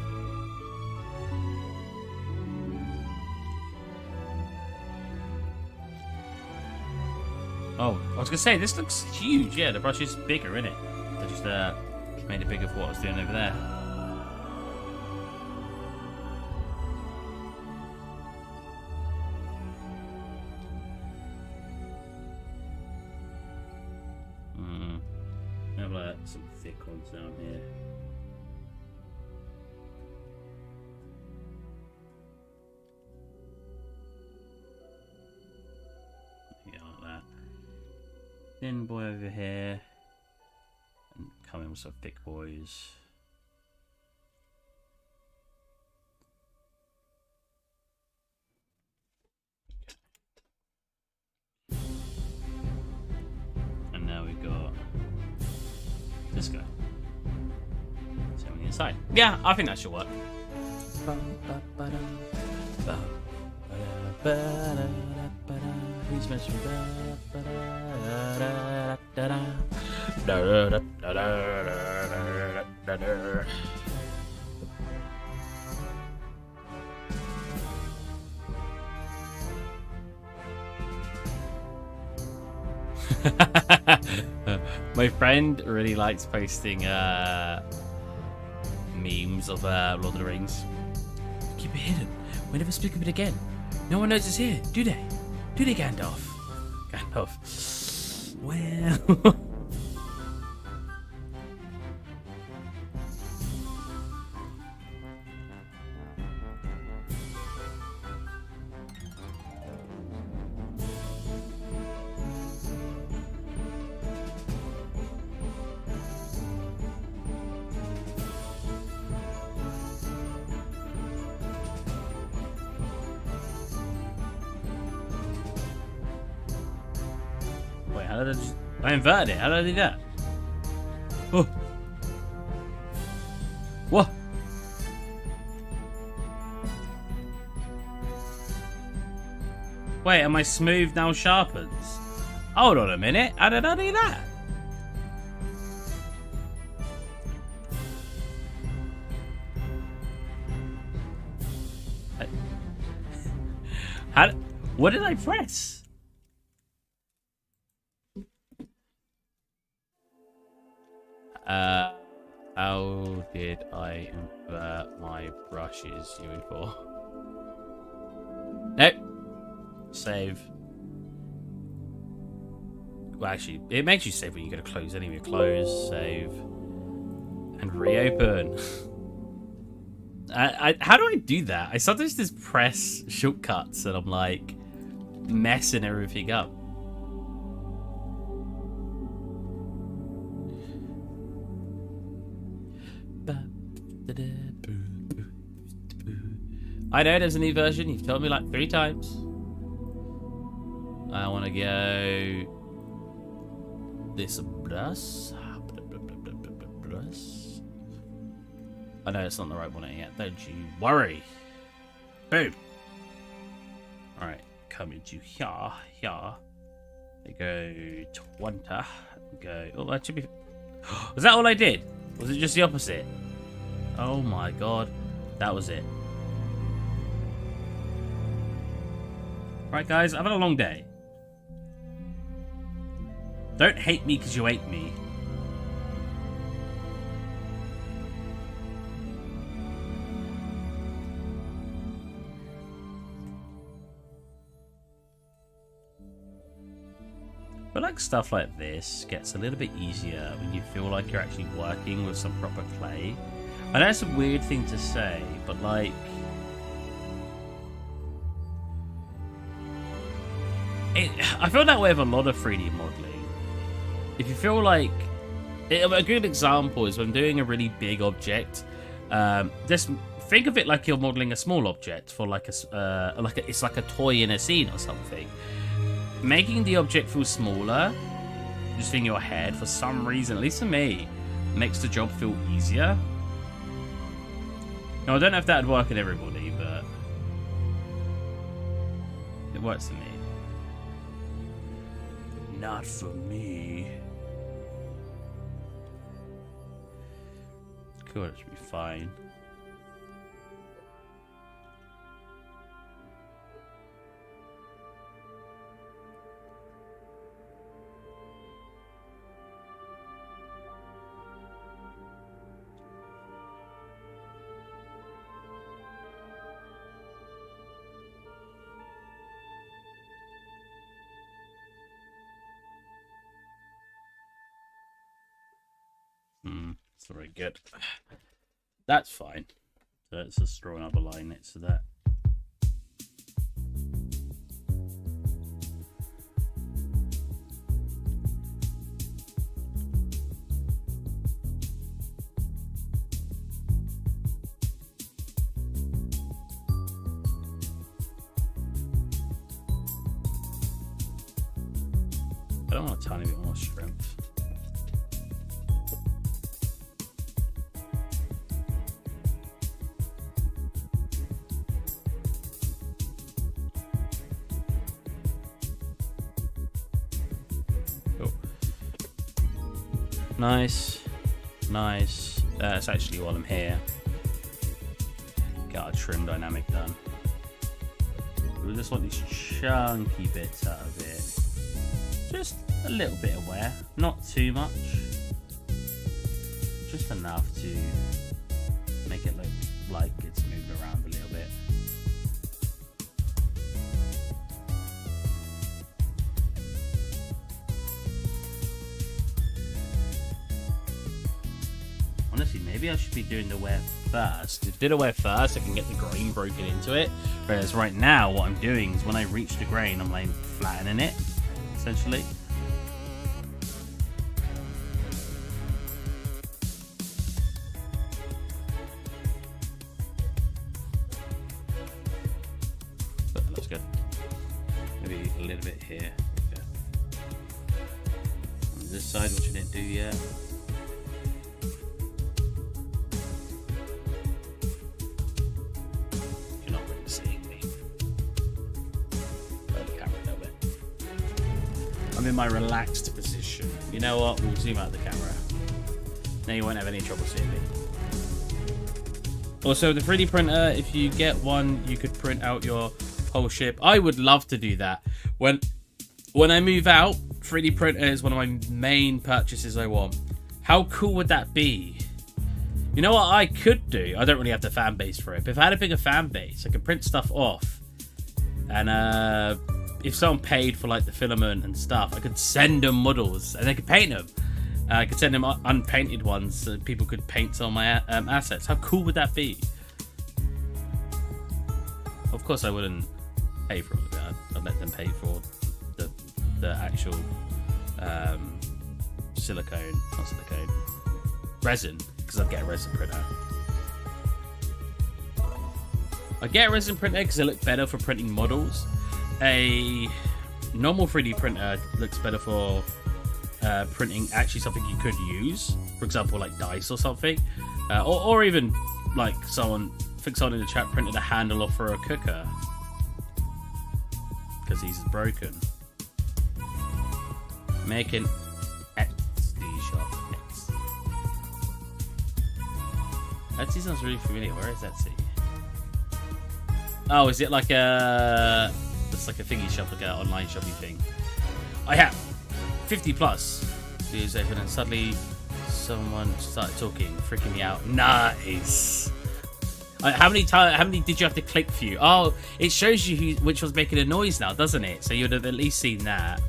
Oh, I was going to say, this looks huge. Yeah, the brush is bigger, isn't it? I just made it bigger for what I was doing over there. Have like some thick ones down here. Yeah, like that. Thin boy over here. And come in with some thick boys. And now we've got this guy. So on the inside. Yeah, I think that should work. Who's mentioned? My friend really likes posting memes of Lord of the Rings. Keep it hidden. We never speak of it again. No one knows it's here, do they? Do they, Gandalf? Gandalf. Well... Wait, how did I just... I inverted it. How did I do that? Oh. What? Wait, am I smooth now sharpens? Hold on a minute. How did I do that? How... What did I press? How did I invert my brushes, you for? Nope. Save. Well, actually, it makes you save when you go to close anyway. Close, save, and reopen. How do I do that? I sometimes just press shortcuts and I'm like messing everything up. I know there's a new version. You've told me like 3 times. I want to go this brush. I know it's not the right one yet. Don't you worry. Boom. All right, coming to here. I go 20. Go. Oh, that should be. Was that all I did? Was it just the opposite? Oh my god, that was it. Right, guys, I've had a long day. Don't hate me because you hate me. But like stuff like this gets a little bit easier when you feel like you're actually working with some proper clay. I know it's a weird thing to say, but like... I feel that way with a lot of 3D modeling. If you feel like... A good example is when doing a really big object, just think of it like you're modeling a small object for like it's like a toy in a scene or something. Making the object feel smaller, just in your head, for some reason, at least for me, makes the job feel easier. Now, I don't know if that would work in everybody, but... works for me. Not for me. Cool, that should be fine. That's very good. That's fine. So let's just draw another line next to that. I don't want a tiny bit more strength. Nice, nice. It's actually while I'm here. Get our trim dynamic done. We just want these chunky bits out of it. Just a little bit of wear, not too much. Just enough to make it look like it's moving around a little bit. Honestly, maybe I should be doing the wear first. If I did the wear first, I can get the grain broken into it. Whereas right now, what I'm doing is when I reach the grain, I'm like flattening it, essentially. But that looks good. Maybe a little bit here. Okay. On this side, which I didn't do yet. I'm in my relaxed position. You know what? We'll zoom out the camera. Now you won't have any trouble seeing me. Also, the 3D printer, if you get one, you could print out your whole ship. I would love to do that. When I move out, 3D printer is one of my main purchases I want. How cool would that be? You know what I could do? I don't really have the fan base for it, but if I had a bigger fan base, I could print stuff off. And if someone paid for like the filament and stuff, I could send them models and they could paint them. I could send them unpainted ones so people could paint some of my assets. How cool would that be? Of course, I wouldn't pay for all of that. I'd let them pay for the actual resin, because I'd get a resin printer. I get a resin printer because it looks better for printing models. A normal 3D printer looks better for printing actually something you could use, for example like dice or something, or even like someone in the chat printed a handle off for a cooker because he's broken. Make an Etsy shop. Etsy sounds really familiar. Where is Etsy? Oh, is it like a... It's like a thingy shop, like an online shopping thing. I have 50 plus views open, and suddenly someone started talking, freaking me out. Nice. How many did you have to click through? Oh, it shows you which was making a noise now, doesn't it? So you'd have at least seen that.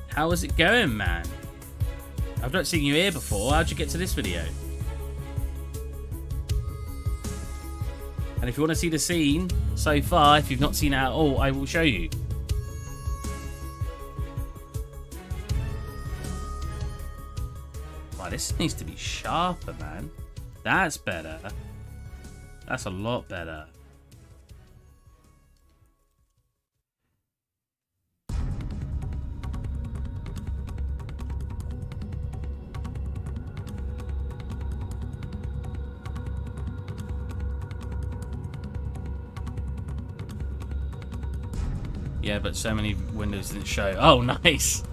How is it going, man? I've not seen you here before. How'd you get to this video? And if you want to see the scene so far, if you've not seen it at all, I will show you. Wow, this needs to be sharper, man. That's better. That's a lot better. Yeah, but so many windows didn't show. Oh, nice.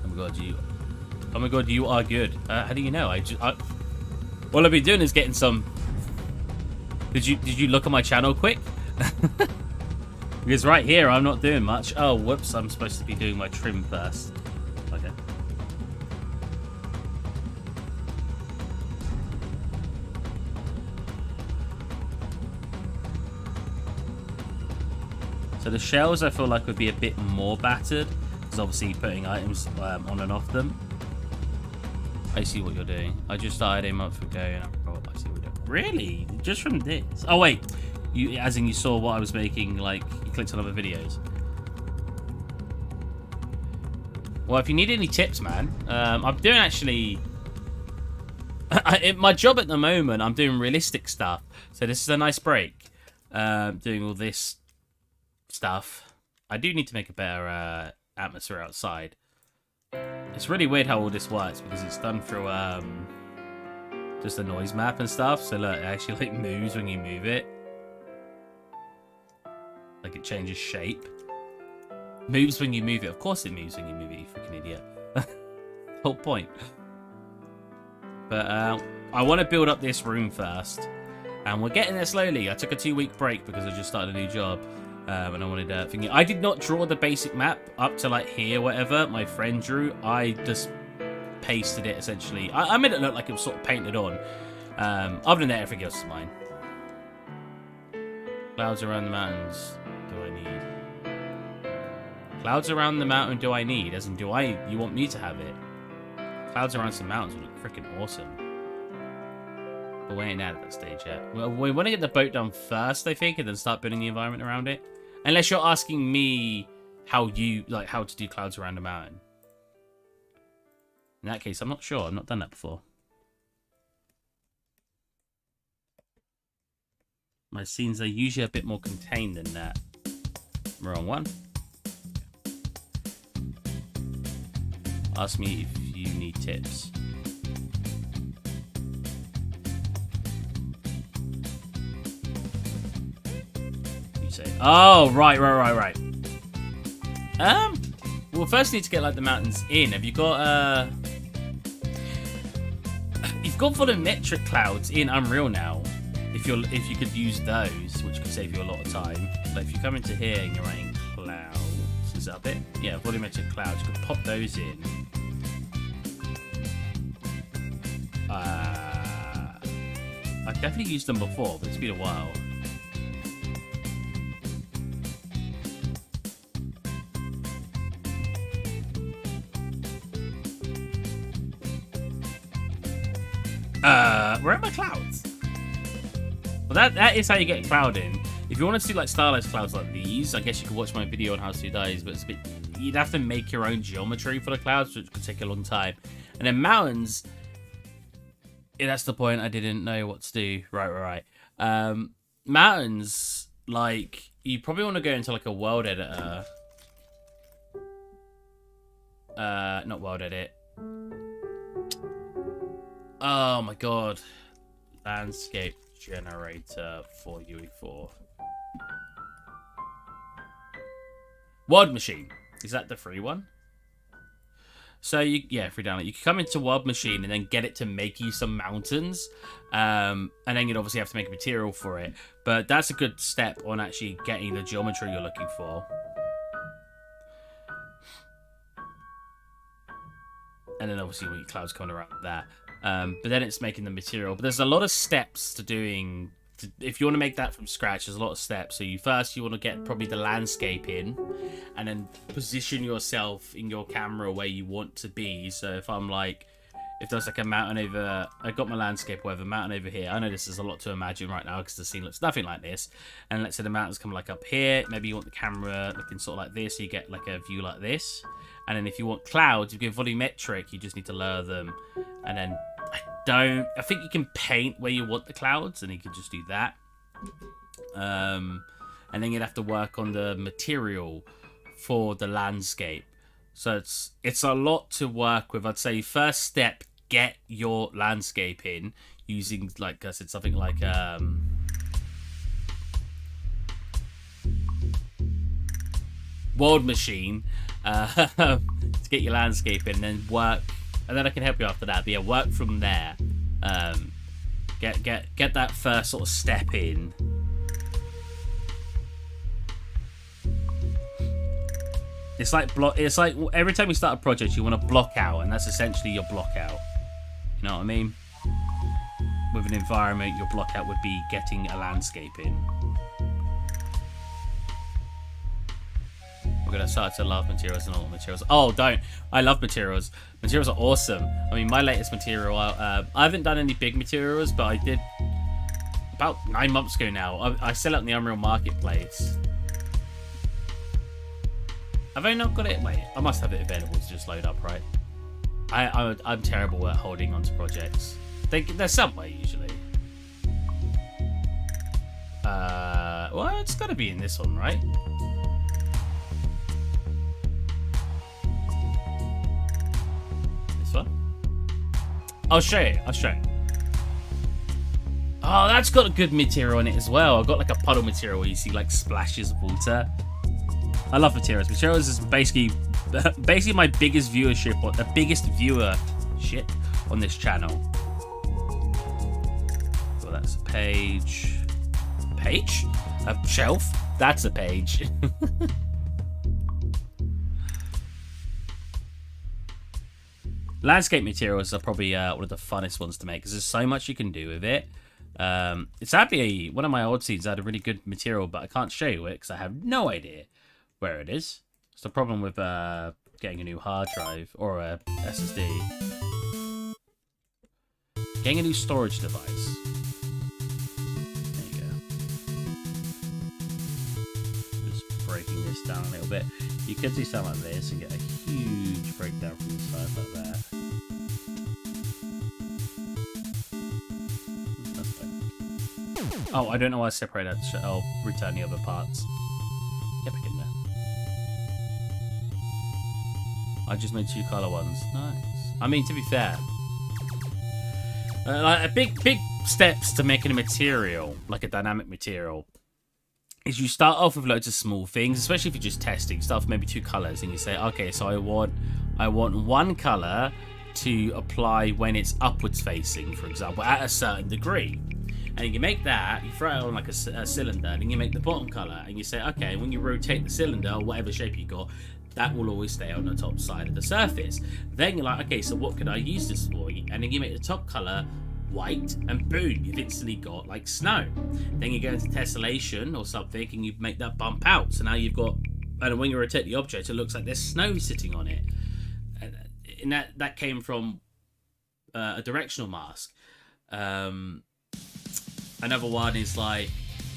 Oh my god, you. Oh my god, you are good. How do you know? All I've been doing is getting some. Did you look at my channel quick? Because right here I'm not doing much. Oh, whoops! I'm supposed to be doing my trim first. Okay. So the shells I feel like would be a bit more battered, because obviously putting items on and off them. I see what you're doing. I just started a month ago and I see what you're doing. Really? Just from this? Oh wait, as in you saw what I was making, like you clicked on other videos. Well, if you need any tips, man, I'm doing actually... my job at the moment, I'm doing realistic stuff. So this is a nice break. Doing all this stuff. I do need to make a better atmosphere outside. It's really weird how all this works because it's done through just a noise map and stuff. So look, it actually like moves when you move it. Like it changes shape. Moves when you move it. Of course it moves when you move it, you freaking idiot. Whole point. But I want to build up this room first. And we're getting there slowly. I took a 2-week break because I just started a new job. And I wanted thinking. I did not draw the basic map up to like here, whatever my friend drew. I just pasted it essentially. I made it look like it was sort of painted on. Other than that, everything else is mine. Clouds around the mountains. Do I need? Clouds around the mountain. Do I need? As in, you want me to have it? Clouds around some mountains would look freaking awesome. But we ain't at that stage yet. Well, we want to get the boat done first, I think, and then start building the environment around it. Unless you're asking me how to do clouds around a mountain. In that case, I'm not sure. I've not done that before. My scenes are usually a bit more contained than that. Wrong one. Ask me if you need tips. Oh, right. Well, first you need to get like the mountains in. Have you got you've got volumetric clouds in Unreal now. If you could use those, which could save you a lot of time. Like if you come into here and you're writing clouds, is that it? Yeah, volumetric clouds. You could pop those in. I've definitely used them before, but it's been a while. Where are my clouds? Well, that is how you get cloud in. If you wanted to do like stylized clouds like these, I guess you could watch my video on how to do those, but it's a bit, you'd have to make your own geometry for the clouds, which could take a long time. And then mountains, yeah, that's the point. I didn't know what to do. Right. Mountains, like, you probably want to go into like a world editor. Not world edit. Oh my god. Landscape generator for UE4. World machine. Is that the free one? So yeah, free download. You can come into World Machine and then get it to make you some mountains, and then you'd obviously have to make a material for it. But that's a good step on actually getting the geometry you're looking for. And then obviously when your clouds come around that. But then it's making the material. But there's a lot of steps to doing. If you want to make that from scratch, there's a lot of steps. So you want to get probably the landscape in, and then position yourself in your camera where you want to be. So if I'm like, if there's like a mountain over, I got my landscape, whatever, mountain over here. I know this is a lot to imagine right now because the scene looks nothing like this. And let's say the mountains come like up here. Maybe you want the camera looking sort of like this, so you get like a view like this. And then if you want clouds, you get volumetric. You just need to lower them, and then I think you can paint where you want the clouds, and you can just do that. And then you'd have to work on the material for the landscape. So it's a lot to work with. I'd say first step, get your landscape in using, like I said, something like world machine to get your landscape in, and then work, and then I can help you after that. But yeah, work from there. Get that first sort of step in. It's like every time you start a project, you want to block out, and that's essentially your block out. You know what I mean? With an environment, your block out would be getting a landscape in. We're gonna start to love materials and all materials. Oh, don't! I love materials. Materials are awesome. I mean, my latest material. I haven't done any big materials, but I did about 9 months ago now. I sell it on the Unreal Marketplace. Have I not got it? Wait, I must have it available to just load up, right? I'm terrible at holding onto projects. They're Subway usually. Well, it's got to be in this one, right? This one. I'll show you. Oh, that's got a good material in it as well. I've got like a puddle material where you see like splashes of water. I love materials. Materials is basically my biggest viewership, or the biggest viewership on this channel. So that's a page. Page? A shelf? That's a page. Landscape materials are probably one of the funnest ones to make because there's so much you can do with it. It's sadly one of my old scenes had a really good material, but I can't show you it because I have no idea where it is. It's the problem with getting a new hard drive or a SSD. Getting a new storage device. There you go. Just breaking this down a little bit. You could do something like this and get a huge breakdown from the side like that. Oh, I don't know why I separated that. I'll return the other parts. Get back in there. I just made 2 color ones. Nice. I mean, to be fair, like big steps to making a material, like a dynamic material, is you start off with loads of small things, especially if you're just testing. Start with maybe 2 colors, and you say, okay, so I want one color to apply when it's upwards facing, for example, at a certain degree. And you make that, you throw it on like a cylinder, and then you make the bottom color, and you say, okay, when you rotate the cylinder, or whatever shape you got, that will always stay on the top side of the surface. Then you're like, okay, so what could I use this for? And then you make the top color white, and boom, you've instantly got like snow. Then you go into tessellation or something, and you make that bump out. So now you've got, and when you rotate the object, it looks like there's snow sitting on it. And that came from a directional mask. Another one is like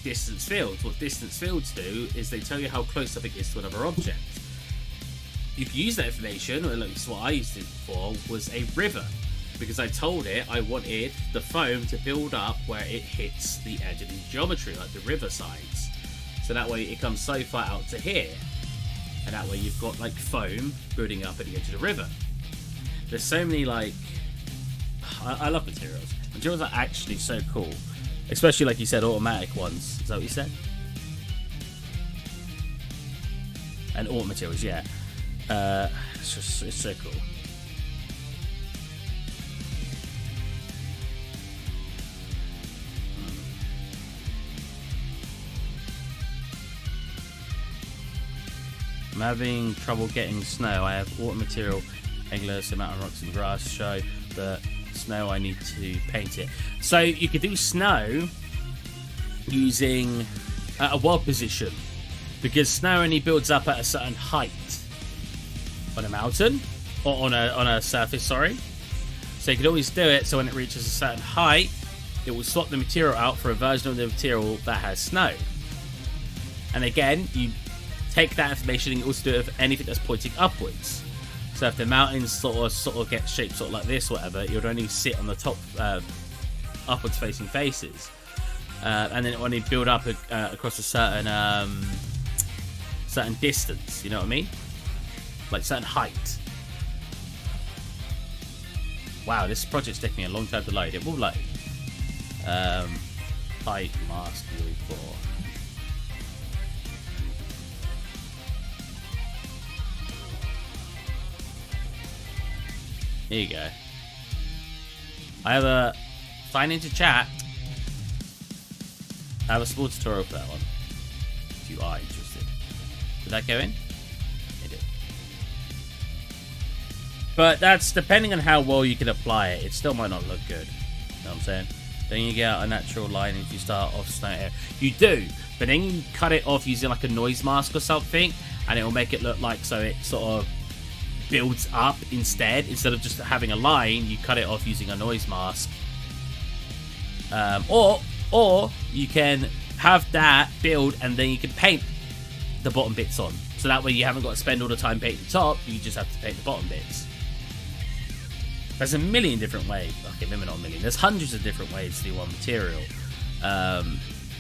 distance fields. What distance fields do is they tell you how close something is to another object. You can use that information, or at least what I used it for, was a river. Because I told it I wanted the foam to build up where it hits the edge of the geometry, like the river sides. So that way it comes so far out to here. And that way you've got like foam building up at the edge of the river. There's so many like... I love materials. Materials are actually so cool. Especially, like you said, automatic ones. Is that what you said? And auto materials, yeah. It's so cool. I'm having trouble getting snow. I have auto material, endless amount of rocks and grass to show the snow. I need to paint it. So you could do snow using a world position, because snow only builds up at a certain height on a mountain or on a surface. Sorry. So you could always do it so when it reaches a certain height, it will swap the material out for a version of the material that has snow. And again, you take that information and you also do it with anything that's pointing upwards. So if the mountains sort of get shaped sort of like this, whatever, it would only sit on the top upwards facing faces, and then it would only build up across a certain distance. You know what I mean? Like certain height. Wow, this project's taking a long time to load. It will load. Height mask 4. Here you go. I have a sign into chat. I have a small tutorial for that one. If you are interested. Did that go in? It did. But that's depending on how well you can apply it. It still might not look good. You know what I'm saying? Then you get out a natural line if you start off snow air. You do, but then you cut it off using like a noise mask or something, and it will make it look like so it sort of builds up instead of just having a line. You cut it off using a noise mask, or you can have that build and then you can paint the bottom bits on, so that way you haven't got to spend all the time painting the top. You just have to paint the bottom bits. There's a million different ways. Okay, maybe not a million. There's hundreds of different ways to do one material.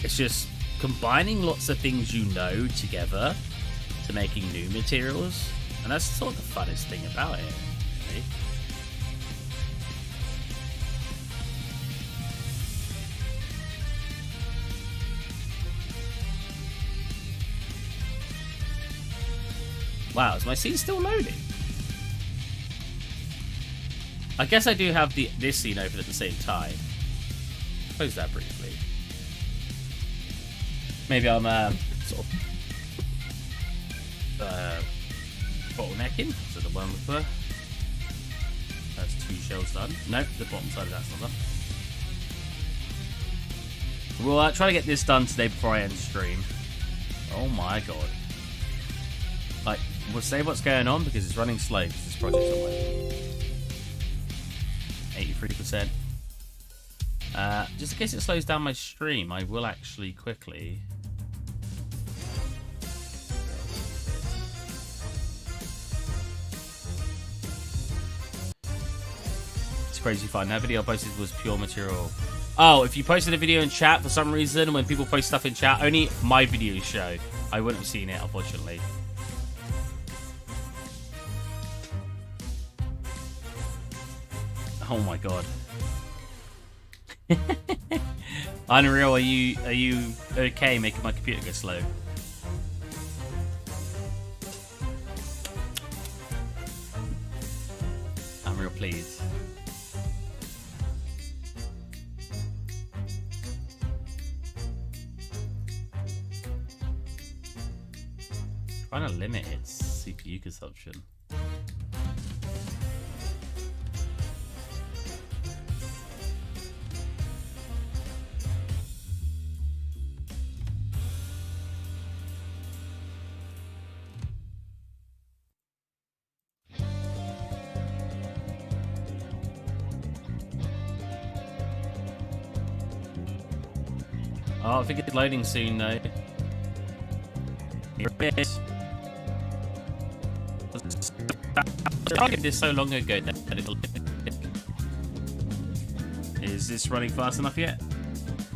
It's just combining lots of things you know together to making new materials. And that's sort of the funnest thing about it. See? Wow, is my scene still loading? I guess I do have this scene open at the same time. Close that briefly. Maybe I'm sort of bottlenecking. So the one with the that's 2 shells done. Nope, the bottom side of that's not done. We'll try to get this done today before I end stream. Oh my god! Like, we'll say what's going on because it's running slow because this project's not working. 83%. Just in case it slows down my stream, I will actually quickly. It's crazy fun. That video I posted was pure material. Oh, if you posted a video in chat for some reason, when people post stuff in chat, only my videos show. I wouldn't have seen it, unfortunately. Oh my god. Unreal, are you okay making my computer go slow? I'm real pleased. Trying to limit its CPU consumption. Oh, I think it's loading soon though. Here it is. I did this so long ago that it'll. Is this running fast enough yet?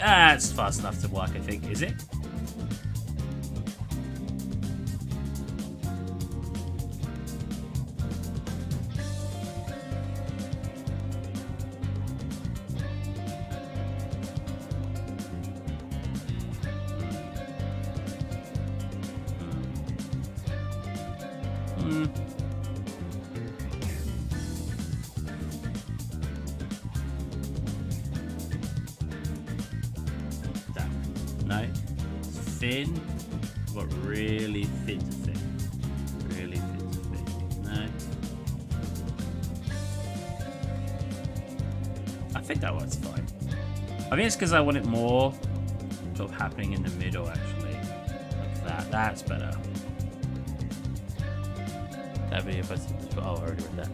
Ah, it's fast enough to work, I think. Is it? No. Thin, but really thin to thick. Really thin to thick. No. I think that works fine. I think it's because I want it more sort of happening in the middle, actually. Like that. That's better. That video posted. Oh, I already read that.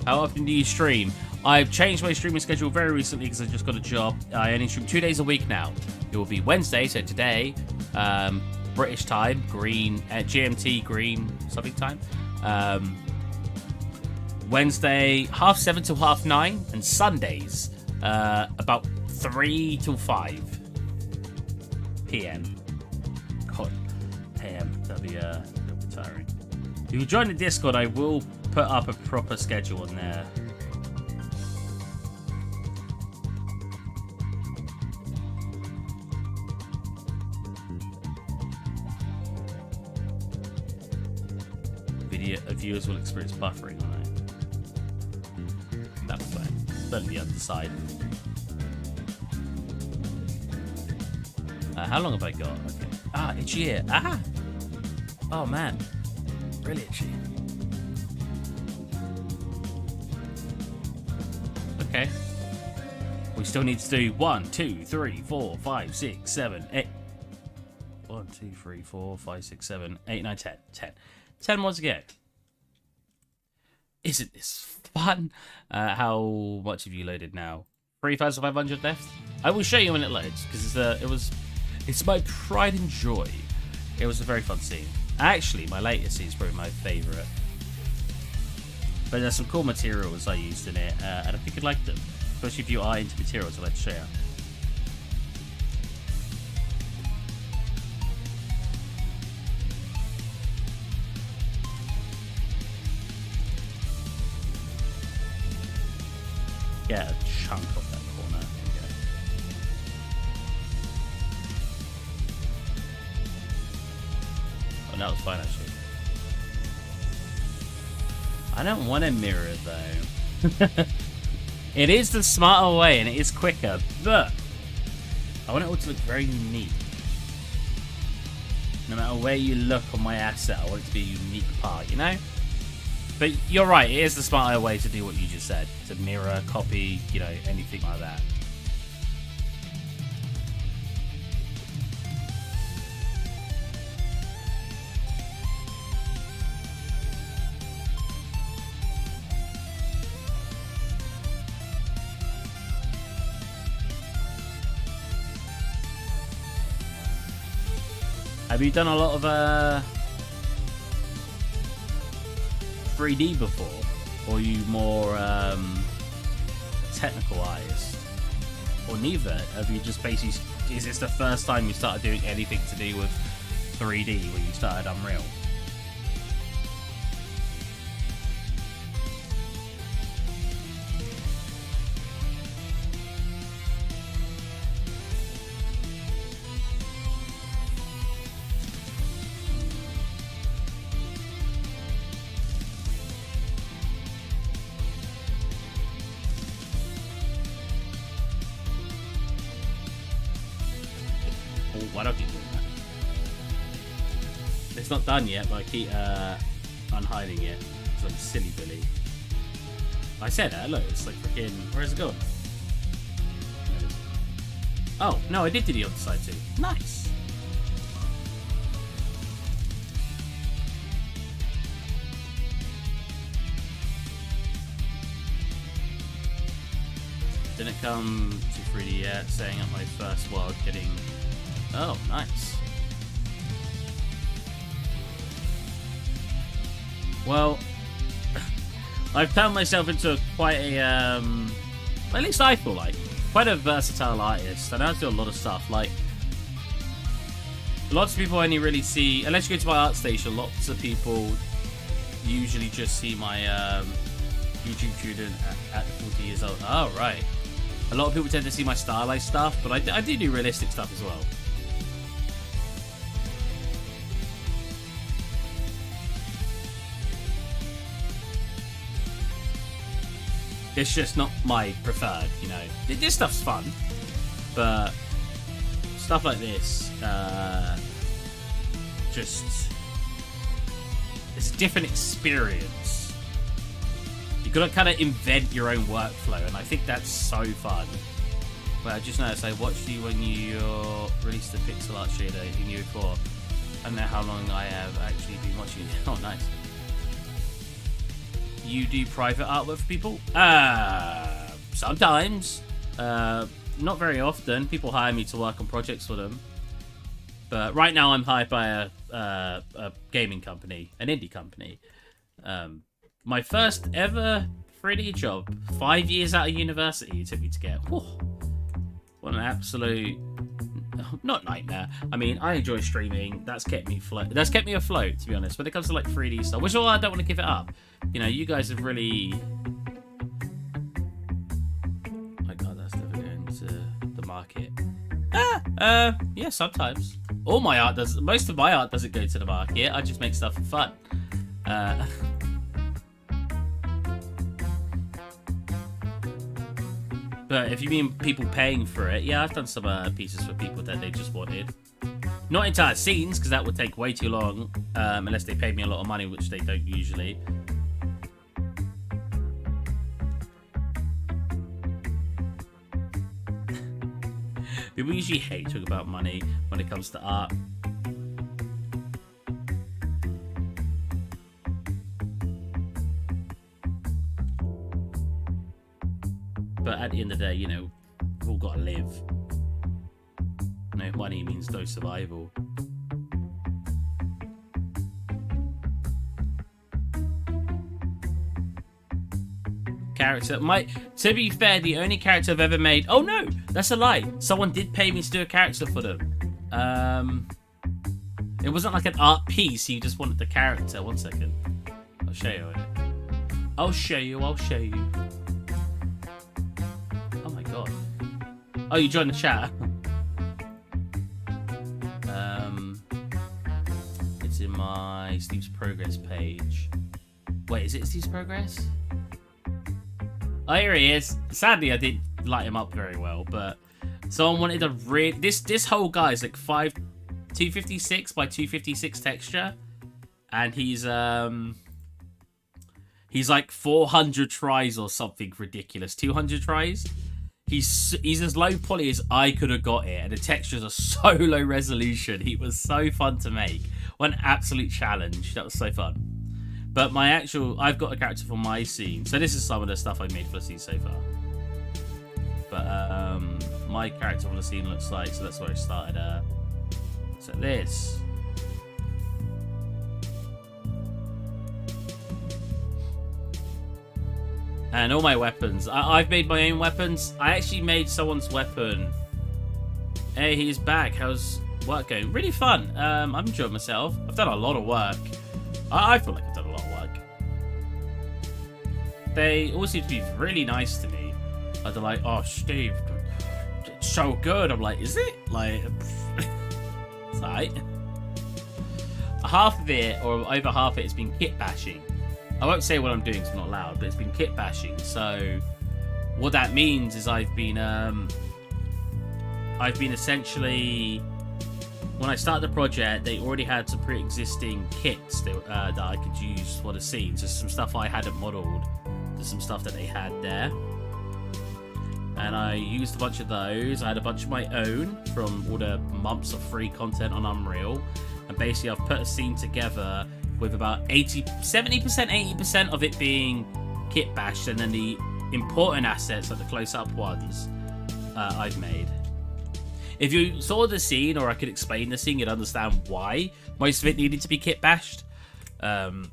How often do you stream? I've changed my streaming schedule very recently because I just got a job. I only stream 2 days a week now. It will be Wednesday, so today, British time, green, GMT green something time. Wednesday, 7:30 till 9:30, and Sundays, about 3 till 5 p.m. God, AM, that'd be tiring. If you join the Discord, I will put up a proper schedule on there. Viewers will experience buffering on it. That's fine. Don't the underside. How long have I got? Okay. Ah, itchy ear. Ah! Oh man. Really itchy. Okay. We still need to do 1, 2, 3, 4, 5, 6, 7, 8. 1, 2, 3, 4, 5, 6, 7, 8, 9, 10. 10. 10 more to go. Isn't this fun? How much have you loaded now? 3,500 left. I will show you when it loads because it's my pride and joy. It was a very fun scene. Actually, my latest scene is probably my favourite. But there's some cool materials I used in it, and I think you'd like them. Especially if you are into materials, I'd like to show you. Get a chunk off that corner. There you go. Oh, that was fine actually. I don't want a mirror though. It is the smarter way and it is quicker, but I want it all to look very unique. No matter where you look on my asset, I want it to be a unique part, you know? But you're right, it is the smarter way to do what you just said. To mirror, copy, you know, anything like that. Have you done a lot of 3D before? Or are you more technical artist? Or neither? Have you just basically... Is this the first time you started doing anything to do with 3D when you started Unreal? Why do I keep doing that? It's not done yet, but I keep unhiding it because I'm silly Billy. I said that, look, it's like freaking... Where's it going? There it is. Oh, no, I did do the other side too. Nice! Didn't come to 3D yet, setting up my first world, getting... Oh, nice. Well, I've turned myself into quite a, at least I feel like, quite a versatile artist. I know how to do a lot of stuff. Like, lots of people only really see, unless you go to my art station, lots of people usually just see my YouTube student at 40 years old. Oh, right. A lot of people tend to see my stylized stuff, but I do realistic stuff as well. It's just not my preferred, you know. This stuff's fun, but stuff like this, just... It's a different experience. You've got to kind of invent your own workflow, and I think that's so fun. But I just noticed I watched you when you released the pixel art shader in UE4. I don't know how long I have actually been watching it. Oh, nice. You do private artwork for people? Sometimes. Not very often. People hire me to work on projects for them. But right now I'm hired by a gaming company, an indie company. My first ever 3D job, 5 years out of university, it took me to get. Whew, what an absolute... Not nightmare. I mean, I enjoy streaming. That's kept me afloat. To be honest. When it comes to like 3D stuff, which I don't want to give it up. You know, you guys have really. My God, that's never going to the market. Yeah, sometimes. All my art does. Most of my art doesn't go to the market. I just make stuff for fun. But if you mean people paying for it, yeah, I've done some pieces for people that they just wanted. Not entire scenes, because that would take way too long, unless they paid me a lot of money, which they don't usually. People usually hate talking about money when it comes to art. But at the end of the day, you know, we've all got to live. No money means no survival. Character, to be fair, the only character I've ever made. Oh no, that's a lie. Someone did pay me to do a character for them. It wasn't like an art piece. He just wanted the character. 1 second. I'll show you. I'll show you. Oh my god. Oh, you joined the chat. It's in my Steve's Progress page. Wait, is it Steve's Progress? Oh, here he is. Sadly, I didn't light him up very well, but someone wanted a this whole guy is like 256 by 256 texture, and he's like 400 tries or something ridiculous. 200 tries. He's as low poly as I could have got it, and the textures are so low resolution. He was so fun to make. One absolute challenge. That was so fun. But I've got a character for my scene. So this is some of the stuff I've made for the scene so far. But my character for the scene looks like, so that's where I started. So this. And all my weapons. I've made my own weapons. I actually made someone's weapon. Hey, he's back. How's work going? Really fun. I'm enjoying myself. I've done a lot of work. I feel like I've done a lot of work. They all seem to be really nice to me. Like, they're like, oh, Steve, it's so good. I'm like, is it? Like, it's alright. Half of it, or over half of it, has been kit bashing. I won't say what I'm doing because I'm not allowed, but it's been kit bashing. So what that means is I've been essentially, when I started the project, they already had some pre-existing kits that I could use for the scenes. Just some stuff I hadn't modeled, there's some stuff that they had there, and I used a bunch of those. I had a bunch of my own from all the months of free content on Unreal, and basically I've put a scene together with about 70%, of it being kit bashed, and then the important assets, like the close-up ones, I've made. If you saw the scene, or I could explain the scene, you'd understand why most of it needed to be kit bashed. But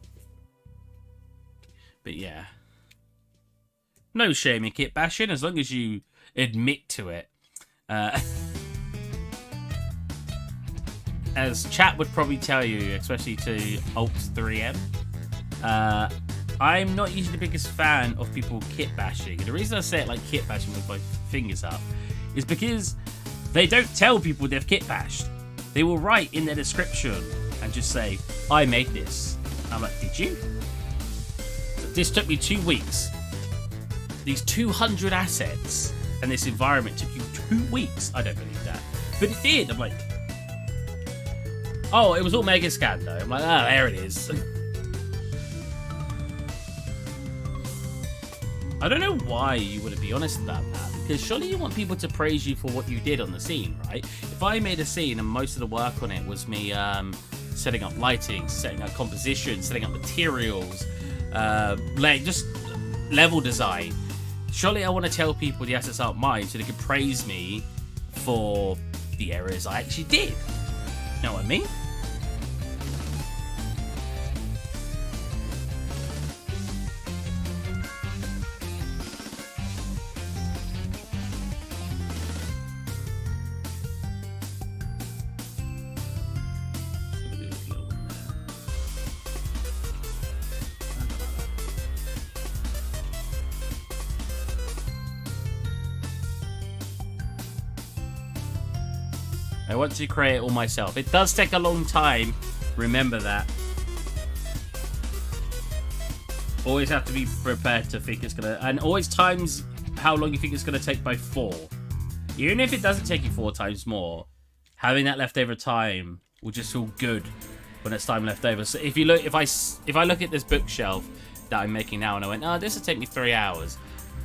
yeah. No shame in kit bashing, as long as you admit to it. As chat would probably tell you, especially to Alt 3M, I'm not usually the biggest fan of people kit bashing. And the reason I say it like kit bashing with my fingers up is because they don't tell people they've kit bashed. They will write in their description and just say, I made this. I'm like, did you? This took me 2 weeks. These 200 assets and this environment took you 2 weeks. I don't believe that. But it did. I'm like, oh, it was all mega scan though. I'm like, ah, there it is. I don't know why you wouldn't be honest about that, because surely you want people to praise you for what you did on the scene, right? If I made a scene and most of the work on it was me setting up lighting, setting up composition, setting up materials, like just level design, surely I want to tell people the assets aren't mine so they can praise me for the errors I actually did. Know what I mean? I want to create it all myself. It does take a long time. Remember that. Always have to be prepared to think it's gonna, and always times how long you think it's going to take by 4. Even if it doesn't take you 4 times more, having that leftover time will just feel good when it's time left over. So if you look, if I look at this bookshelf that I'm making now, and I went, oh, this will take me 3 hours.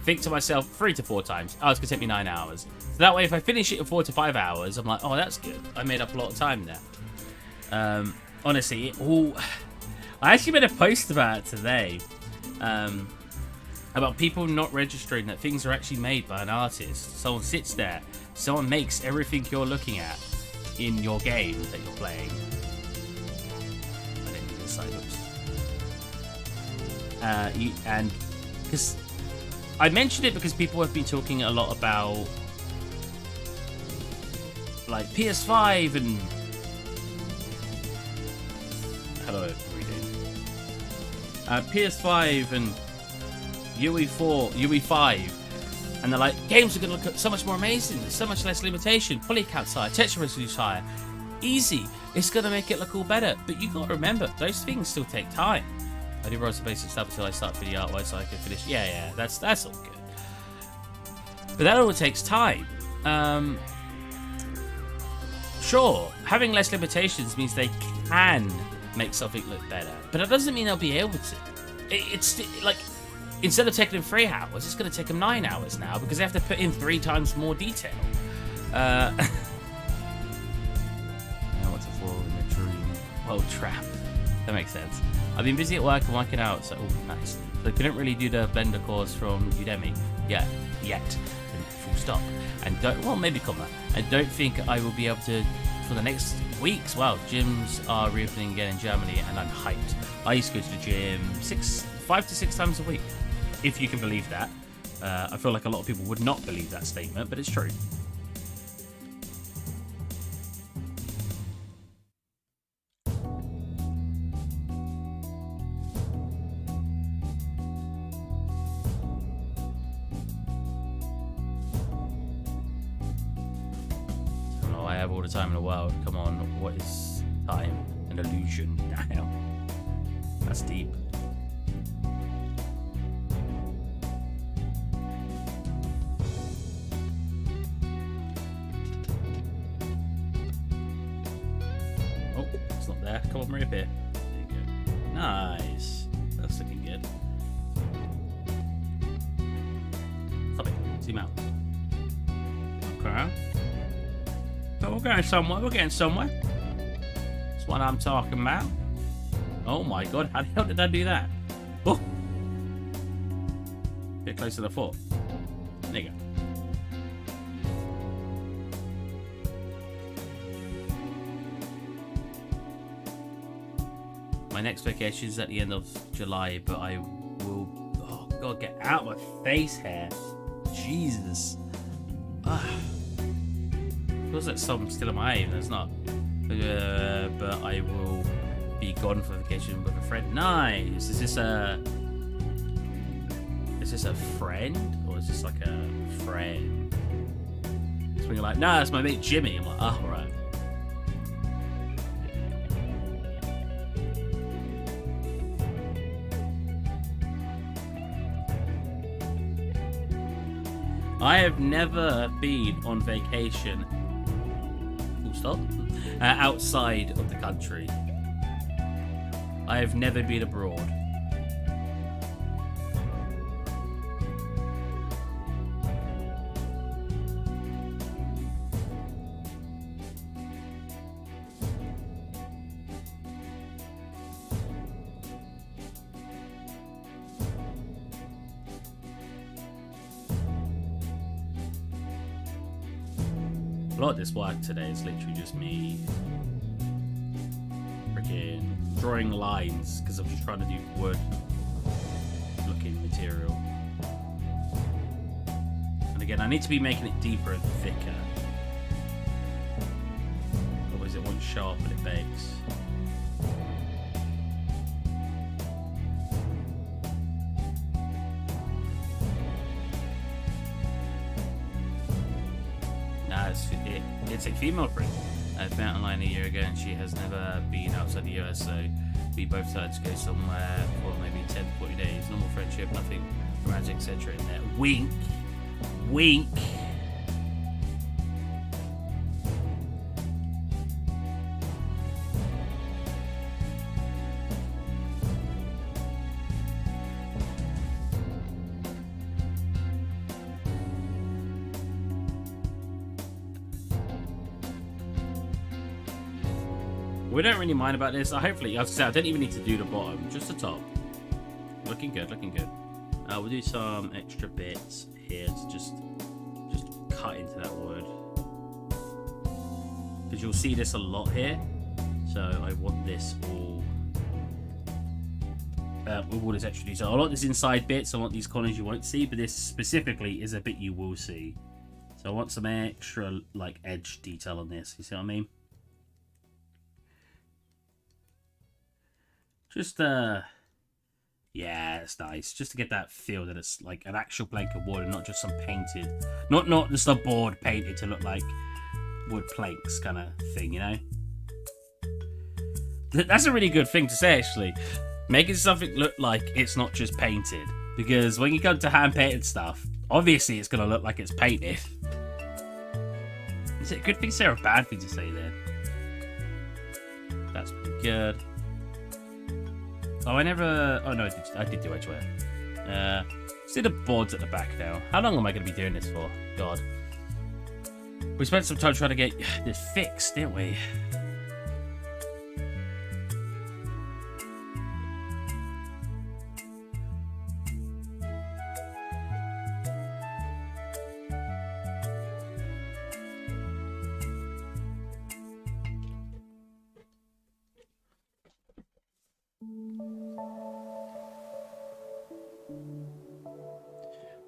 Think to myself 3 to 4 times. Oh, it's gonna take me 9 hours. So that way, if I finish it in 4 to 5 hours, I'm like, oh, that's good. I made up a lot of time there. Honestly, it all. I actually made a post about it today. About people not registering that things are actually made by an artist. Someone sits there, someone makes everything you're looking at in your game that you're playing. I didn't need this side, oops. And because I mentioned it because people have been talking a lot about like PS5 and hello, PS5 and UE5, and they're like, games are going to look so much more amazing, there's so much less limitation, polycount's higher, texture resolution's higher, easy, it's going to make it look all better. But you got to remember, those things still take time. I do write some basic stuff until I start for the artwork so I can finish. Yeah, that's all good. But that all takes time. Sure, having less limitations means they can make something look better, but that doesn't mean they'll be able to. It's like, instead of taking them 3 hours, it's going to take them 9 hours now because they have to put in 3 times more detail. What's it for in the dream? Well, trap. That makes sense. I've been busy at work and working out, so nice. So I couldn't really do the Blender course from Udemy yet. And full stop. And well, maybe comma. I don't think I will be able to for the next weeks. Wow, gyms are reopening again in Germany, and I'm hyped. I used to go to the gym 5 to 6 times a week, if you can believe that. I feel like a lot of people would not believe that statement, but it's true. I have all the time in the world. Come on, what is time? An illusion. Damn. That's deep. Oh, it's not there. Come on, reappear. There you go. Nice. That's looking good. Stop it. Zoom out. Okay. But we're going somewhere. We're getting somewhere. That's what I'm talking about. Oh my god, how the hell did I do that? Oh! Bit closer to the foot. There you go. My next vacation is at the end of July, but I will... Oh god, get out of my face hair. Jesus. Feels like some still in my eye, but it's not. But I will be gone for vacation with a friend. Nice. Is this a friend, or is this like a friend? So when you're like, nah, it's my mate Jimmy. I'm like, oh, right. I have never been on vacation. Full stop. Outside of the country. I have never been abroad. A lot of this work today is literally just me freaking drawing lines because I'm just trying to do wood looking material. And again, I need to be making it deeper and thicker. Otherwise it won't show up when it bakes. It's a female friend. I met online a year ago and she has never been outside the US, so we both decided to go somewhere for maybe 10 to 40 days. Normal friendship, nothing romantic, etc. in there. Wink! Wink. We don't really mind about this. Hopefully, as I said, I don't even need to do the bottom, just the top. Looking good, looking good. We'll do some extra bits here to just cut into that wood, because you'll see this a lot here. So I want this all with all this extra detail. I want this inside bits. I want these corners you won't see, but this specifically is a bit you will see. So I want some extra like edge detail on this. You see what I mean? Just yeah, it's nice. Just to get that feel that it's like an actual plank of wood and not just some painted, not just a board painted to look like wood planks kind of thing, you know? That's a really good thing to say, actually. Making something look like it's not just painted. Because when you come to hand-painted stuff, obviously it's going to look like it's painted. Is it a good thing to say or a bad thing to say then? That's pretty good. Oh, I never... Oh, no, I did do edgeware. See the boards at the back now. How long am I going to be doing this for? God. We spent some time trying to get this fixed, didn't we?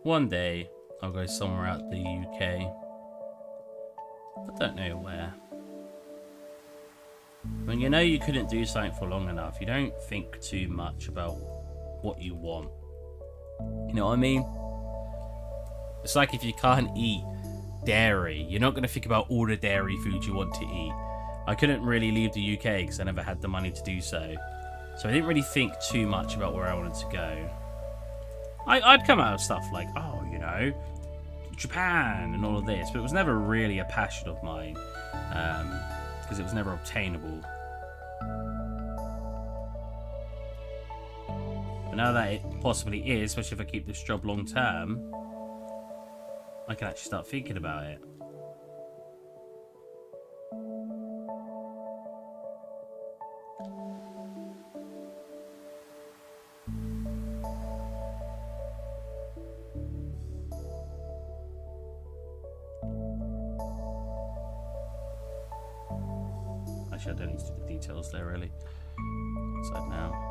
One day, I'll go somewhere out the UK. I don't know where. When you know you couldn't do something for long enough, you don't think too much about what you want. You know what I mean? It's like if you can't eat dairy, you're not going to think about all the dairy food you want to eat. I couldn't really leave the UK because I never had the money to do so. So I didn't really think too much about where I wanted to go. I'd come out of stuff like, oh, you know, Japan and all of this, but it was never really a passion of mine, because it was never obtainable. But now that it possibly is, especially if I keep this job long term, I can actually start thinking about it. Actually, I don't need to do the details there, really. Outside now.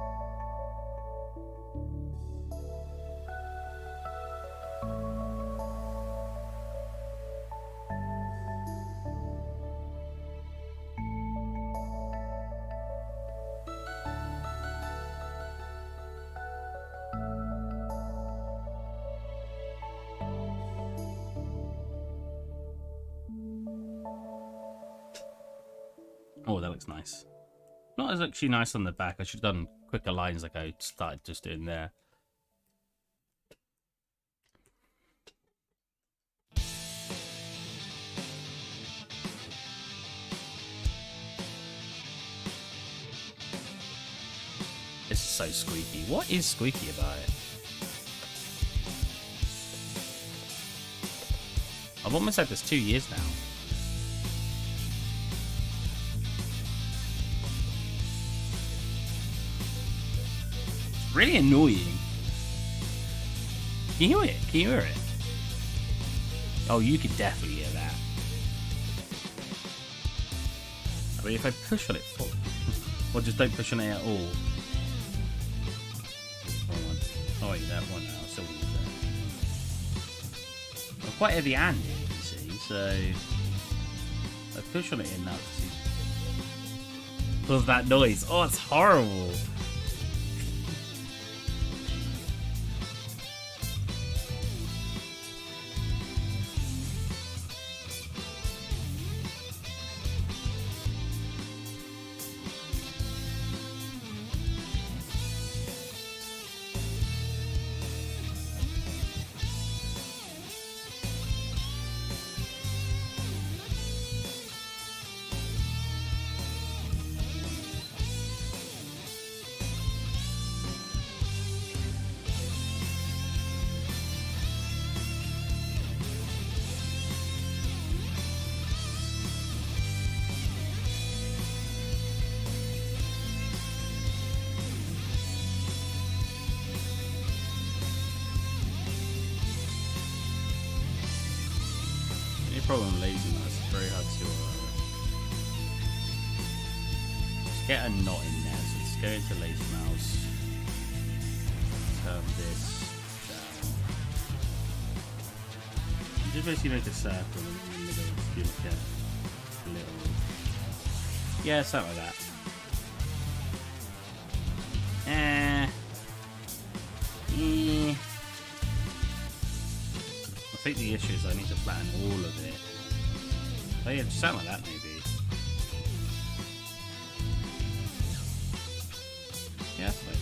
Oh, that looks nice. Not as actually nice on the back. I should have done quicker lines like I started just doing there. This is so squeaky. What is squeaky about it? I've almost had this 2 years now. Really annoying. Can you hear it? Can you hear it? Oh, you can definitely hear that. I mean, if I push on it fully, or just don't push on it at all. Oh, wait, that one now. I still use that. I'm quite heavy-handed, you see, so I push on it enough to cause that noise. Oh, it's horrible. the problem with lazy mouse. It's very hard to just get a knot in there. So let's go into lazy mouse. Turn this down. You just basically make a circle in the middle. If you look at a little, yeah, something like that. I think the issue is I need to flatten all of it. Oh yeah, just something like that maybe. Yeah, that's fine.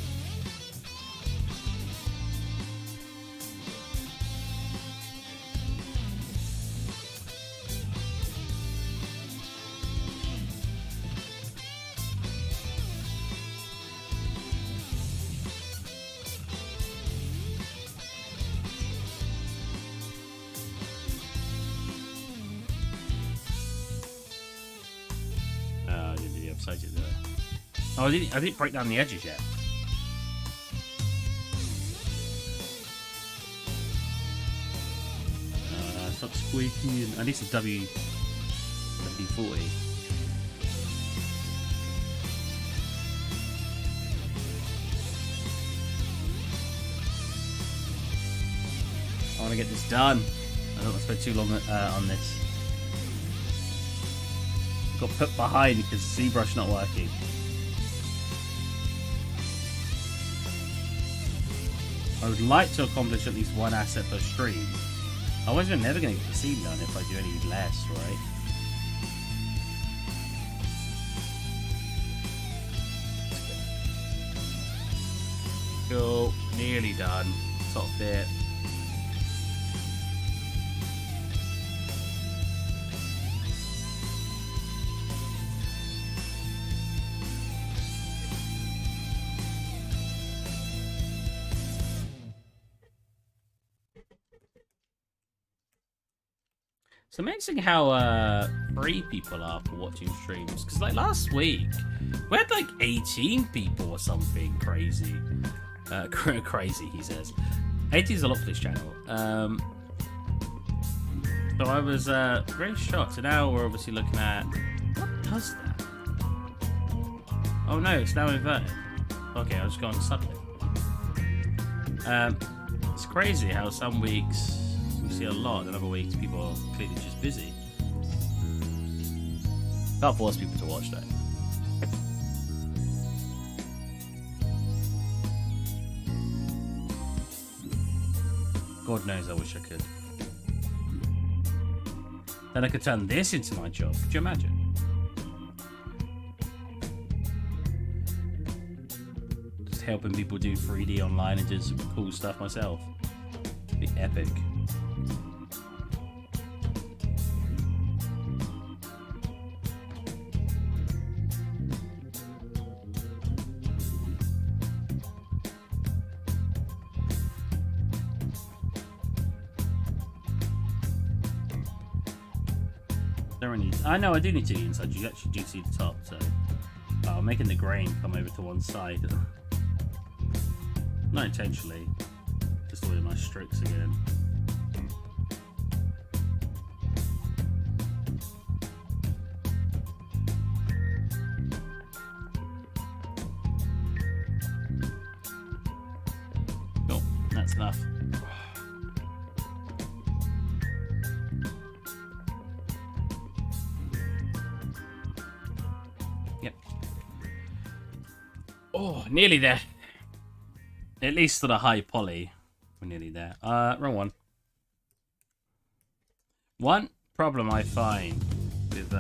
I didn't do the upside there. Oh, I didn't break down the edges yet. Stop squeaking. I need some W40. I want to get this done. I don't want to spend too long on this. Got put behind because ZBrush not working. I would like to accomplish at least one asset per stream. Otherwise, we're never going to get the scene done if I do any less, right? Cool, nearly done. Top bit. It's amazing how free people are for watching streams. Because like last week, we had like 18 people or something crazy. Crazy, he says. 18 is a lot for this channel. So I was very shocked. So now we're obviously looking at... What does that? Oh no, it's now inverted. Okay, I'll just go on to submit. It's crazy how some weeks... we see a lot, and other weeks people are clearly just busy. Can't force people to watch though. God knows I wish I could. Then I could turn this into my job. Could you imagine? Just helping people do 3D online and do some cool stuff myself. It'd be epic. I know I do need to the inside. You actually do see the top, so I'm making the grain come over to one side. Not intentionally, just the way my strokes again. Cool, that's enough. Oh, nearly there. At least to the high poly. We're nearly there. Wrong one. One problem I find with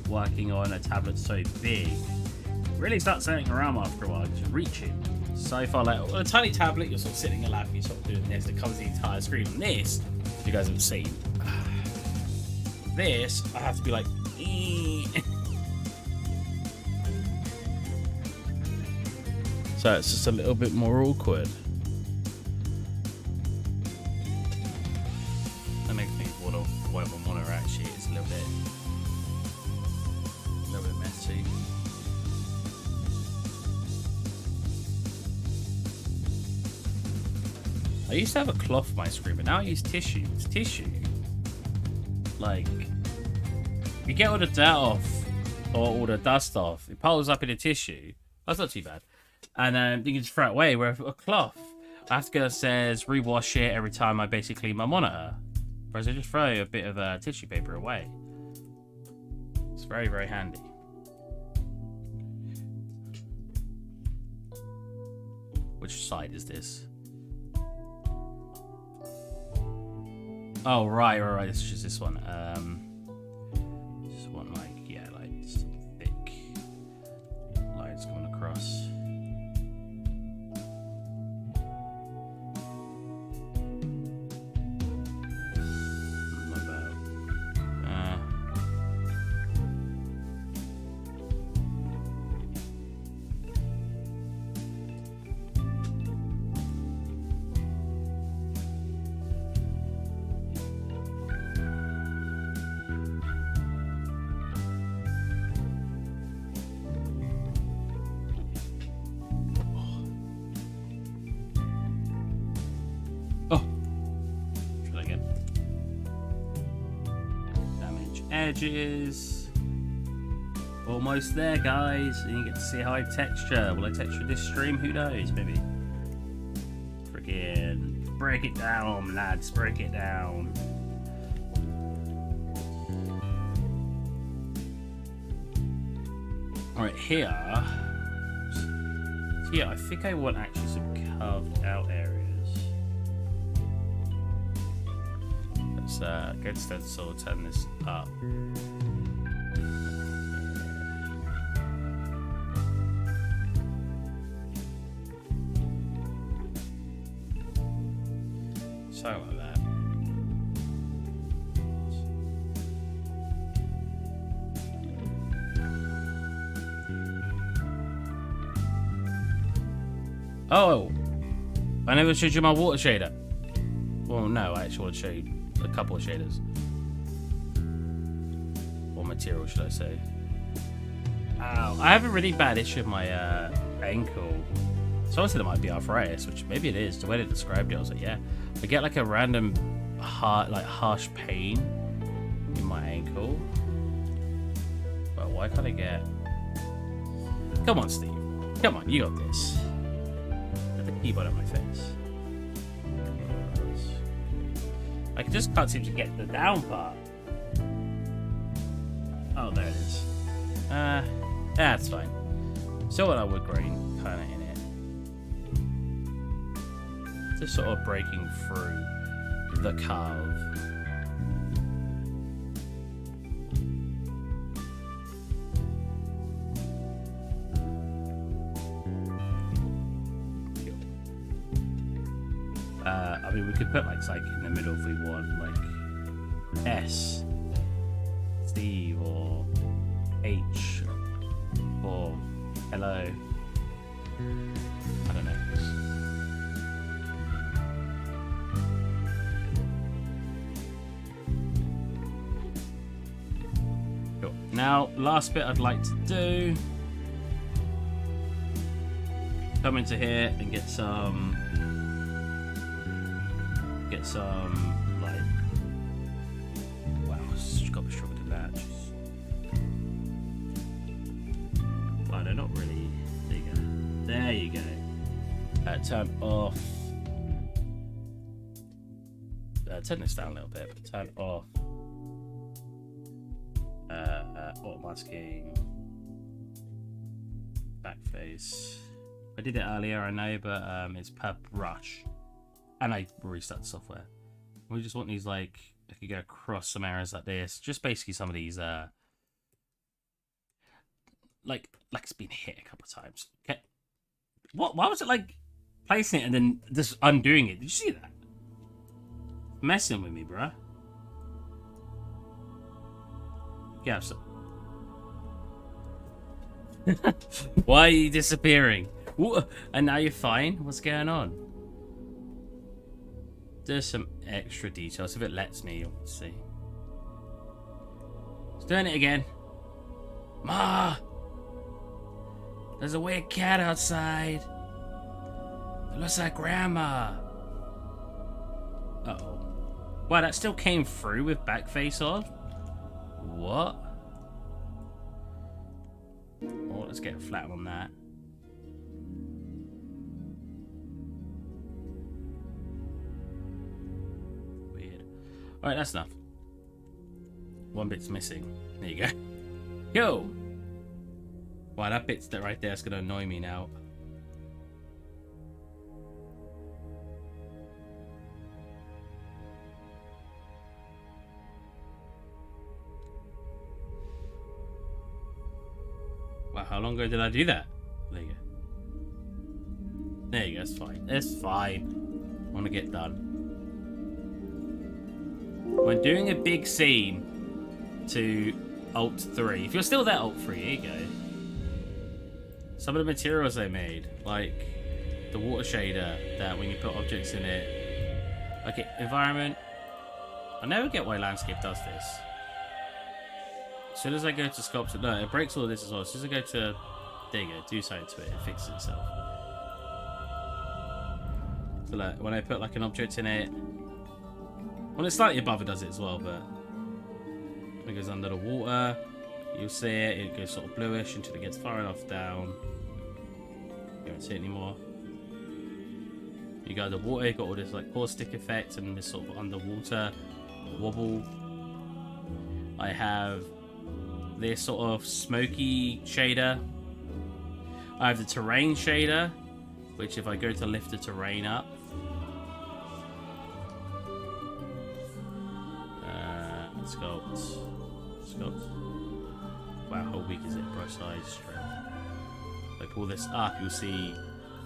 working on a tablet so big, really start setting around after a while because you're reaching so far. Like on a tiny tablet, you're sort of sitting in a lap, you're sort of doing this, it covers the entire screen. On this, if you guys haven't seen, this I have to be like. So it's just a little bit more awkward. That makes me wonder why my monitor actually is a little bit messy. I used to have a cloth on my screen, but now I use tissue. It's tissue. Like, you get all the dirt off or all the dust off, it piles up in the tissue. That's not too bad. And you can just throw it away. Where a cloth, I have to go upstairs, rewash it every time I basically clean my monitor. Whereas I just throw a bit of tissue paper away. It's very, very handy. Which side is this? Oh, right. It's just this one. This one, like, yeah, like some thick lines coming across. Edges. Almost there, guys. And you get to see how I texture. Will I texture this stream? Who knows? Maybe. Freaking break it down, lads. Break it down. Alright, here. Here, I think I want actually some carved out areas. Let's go to stencil, turn this up. Something like that. Oh! I never showed you my water shader. Well, no, I actually want to show you a couple of shaders. Or material, should I say. Ow. I have a really bad issue with my ankle. Someone said it might be arthritis, which maybe it is. The way they described it, I was like, yeah. I get like a random harsh pain in my ankle. But why can't I get... Come on, Steve. Come on, you got this. Put the keyboard on my face. I just can't seem to get the down part. Oh, there it is. That's fine. Still got that wood grain kind of in it. Just sort of breaking through the carve. I mean, we could put like in the middle if we want, like S, Steve, or H, or hello. I don't know. Cool. Now, last bit I'd like to do. Come into here and get some like, wow, it's got to be stronger than that. Well, they're not really bigger. There you go. Turn off. Turn this down a little bit, but turn off. Auto masking. Back face. I did it earlier, I know, but it's per brush. And I restarted the software. We just want these, like, I could go across some areas like this. Just basically some of these, like it's been hit a couple of times. Okay. Why was it, like, placing it and then just undoing it? Did you see that? Messing with me, bruh. Yeah, so... Why are you disappearing? And now you're fine? What's going on? There's some extra details. If it lets me, you'll see. It's doing it again. Ma! There's a weird cat outside. It looks like Grandma. Uh-oh. Wow, that still came through with back face on? What? Oh, let's get a flat on that. Weird. Alright, that's enough. One bit's missing. There you go. Yo! Wow, that bit's that right there is going to annoy me now. Wow, how long ago did I do that? There you go. There you go, it's fine. It's fine. I want to get done. When doing a big scene to Alt 3, if you're still there, Alt 3, here you go. Some of the materials they made, like the water shader, that when you put objects in it, like environment. I never get why landscape does this. As soon as I go to sculpture, no, it breaks all of this as well. As soon as I go to, there you go, do something to it, it fixes itself. So like, when I put like an object in it, when it's slightly above it does it as well, but when it goes under the water, you'll see it, it goes sort of bluish until it gets far enough down. You won't see it anymore. You got the water, you got all this like caustic effect and this sort of underwater wobble. I have this sort of smoky shader. I have the terrain shader, which if I go to lift the terrain up, sculpt. Wow, how weak is it? Brush size, strength. If I pull this up, you'll see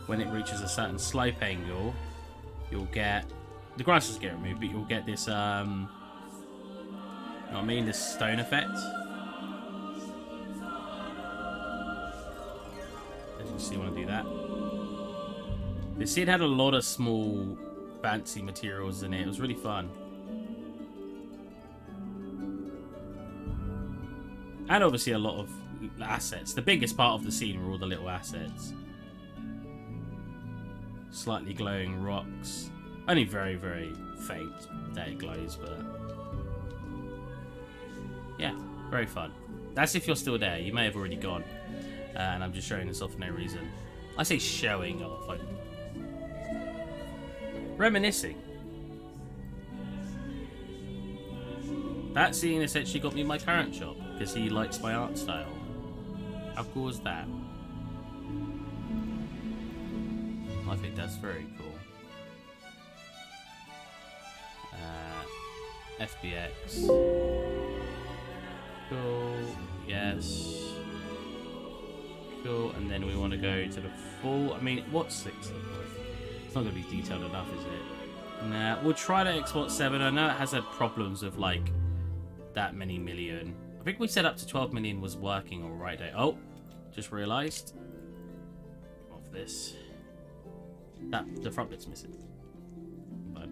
when it reaches a certain slope angle, you'll get the grasses get removed, but you'll get this you know what I mean, this stone effect. As you can see when I do that. This scene had a lot of small fancy materials in it. It was really fun. And obviously a lot of assets. The biggest part of the scene were all the little assets. Slightly glowing rocks. Only very, very faint that it glows, but yeah, very fun. That's if you're still there. You may have already gone. And I'm just showing this off for no reason. I say showing off, like reminiscing. That scene essentially got me my current job because he likes my art style. How cool is that? I think that's very cool. FBX. Cool. Yes. Cool. And then we want to go to the full. I mean, what's 6? It's not going to be detailed enough, is it? Nah. We'll try to export 7. I know it has had problems with like that many million. I think we said up to 12 million was working alright. Oh, just realised. Of this. That the front bit's missing. But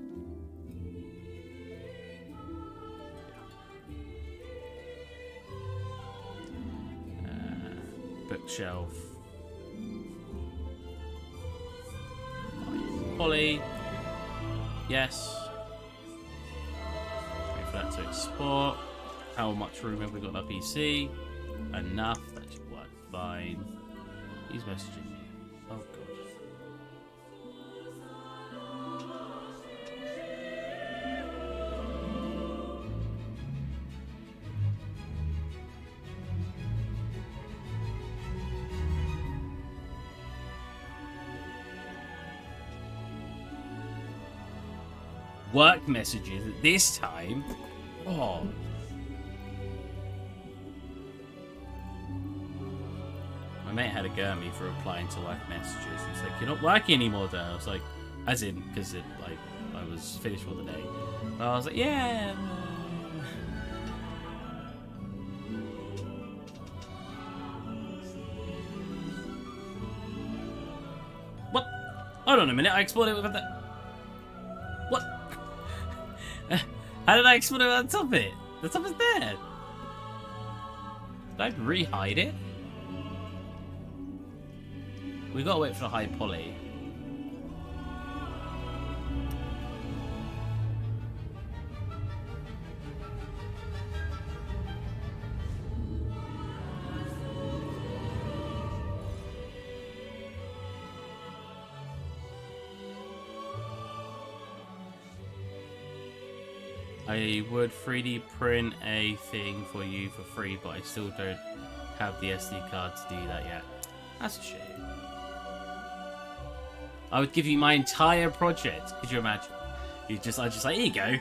bookshelf. Poly. Yes. Wait for that to export. How much room have we got on our PC? Enough. That should work fine. He's messaging me. Oh god. Work messages at this time? Oh. My mate had a go at me for replying to work messages. He's like, "You're not working anymore, though." I was like, as in, because it like I was finished for the day. I was like, "Yeah." What? Hold on a minute. I exported it with the. What? How did I export it on top of it? The top is there. Did I re-hide it? We gotta wait for the high poly. I would 3D print a thing for you for free, but I still don't have the SD card to do that yet. That's a shame. I would give you my entire project. Could you imagine? I just like, here you go.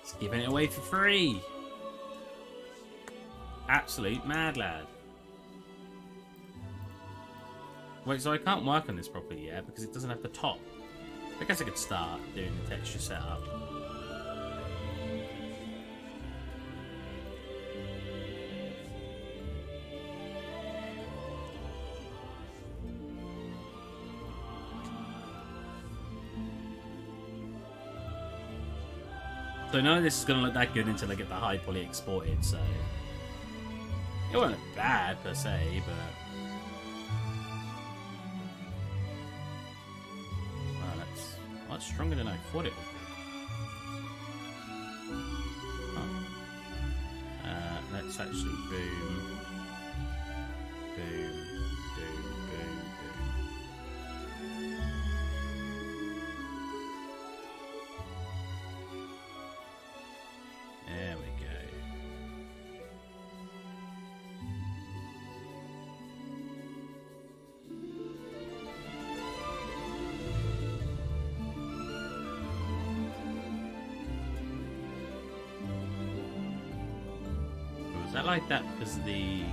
Just giving it away for free. Absolute mad lad. Wait, so I can't work on this properly yet because it doesn't have the top. I guess I could start doing the texture setup. So none of this is going to look that good until I get the high poly exported, so... It won't look bad, per se, but... Wow, that's much stronger than I thought it would be. Huh. Let's actually boom... Boom... Boom... Boom... Boom... There we go. Was that like that because of the...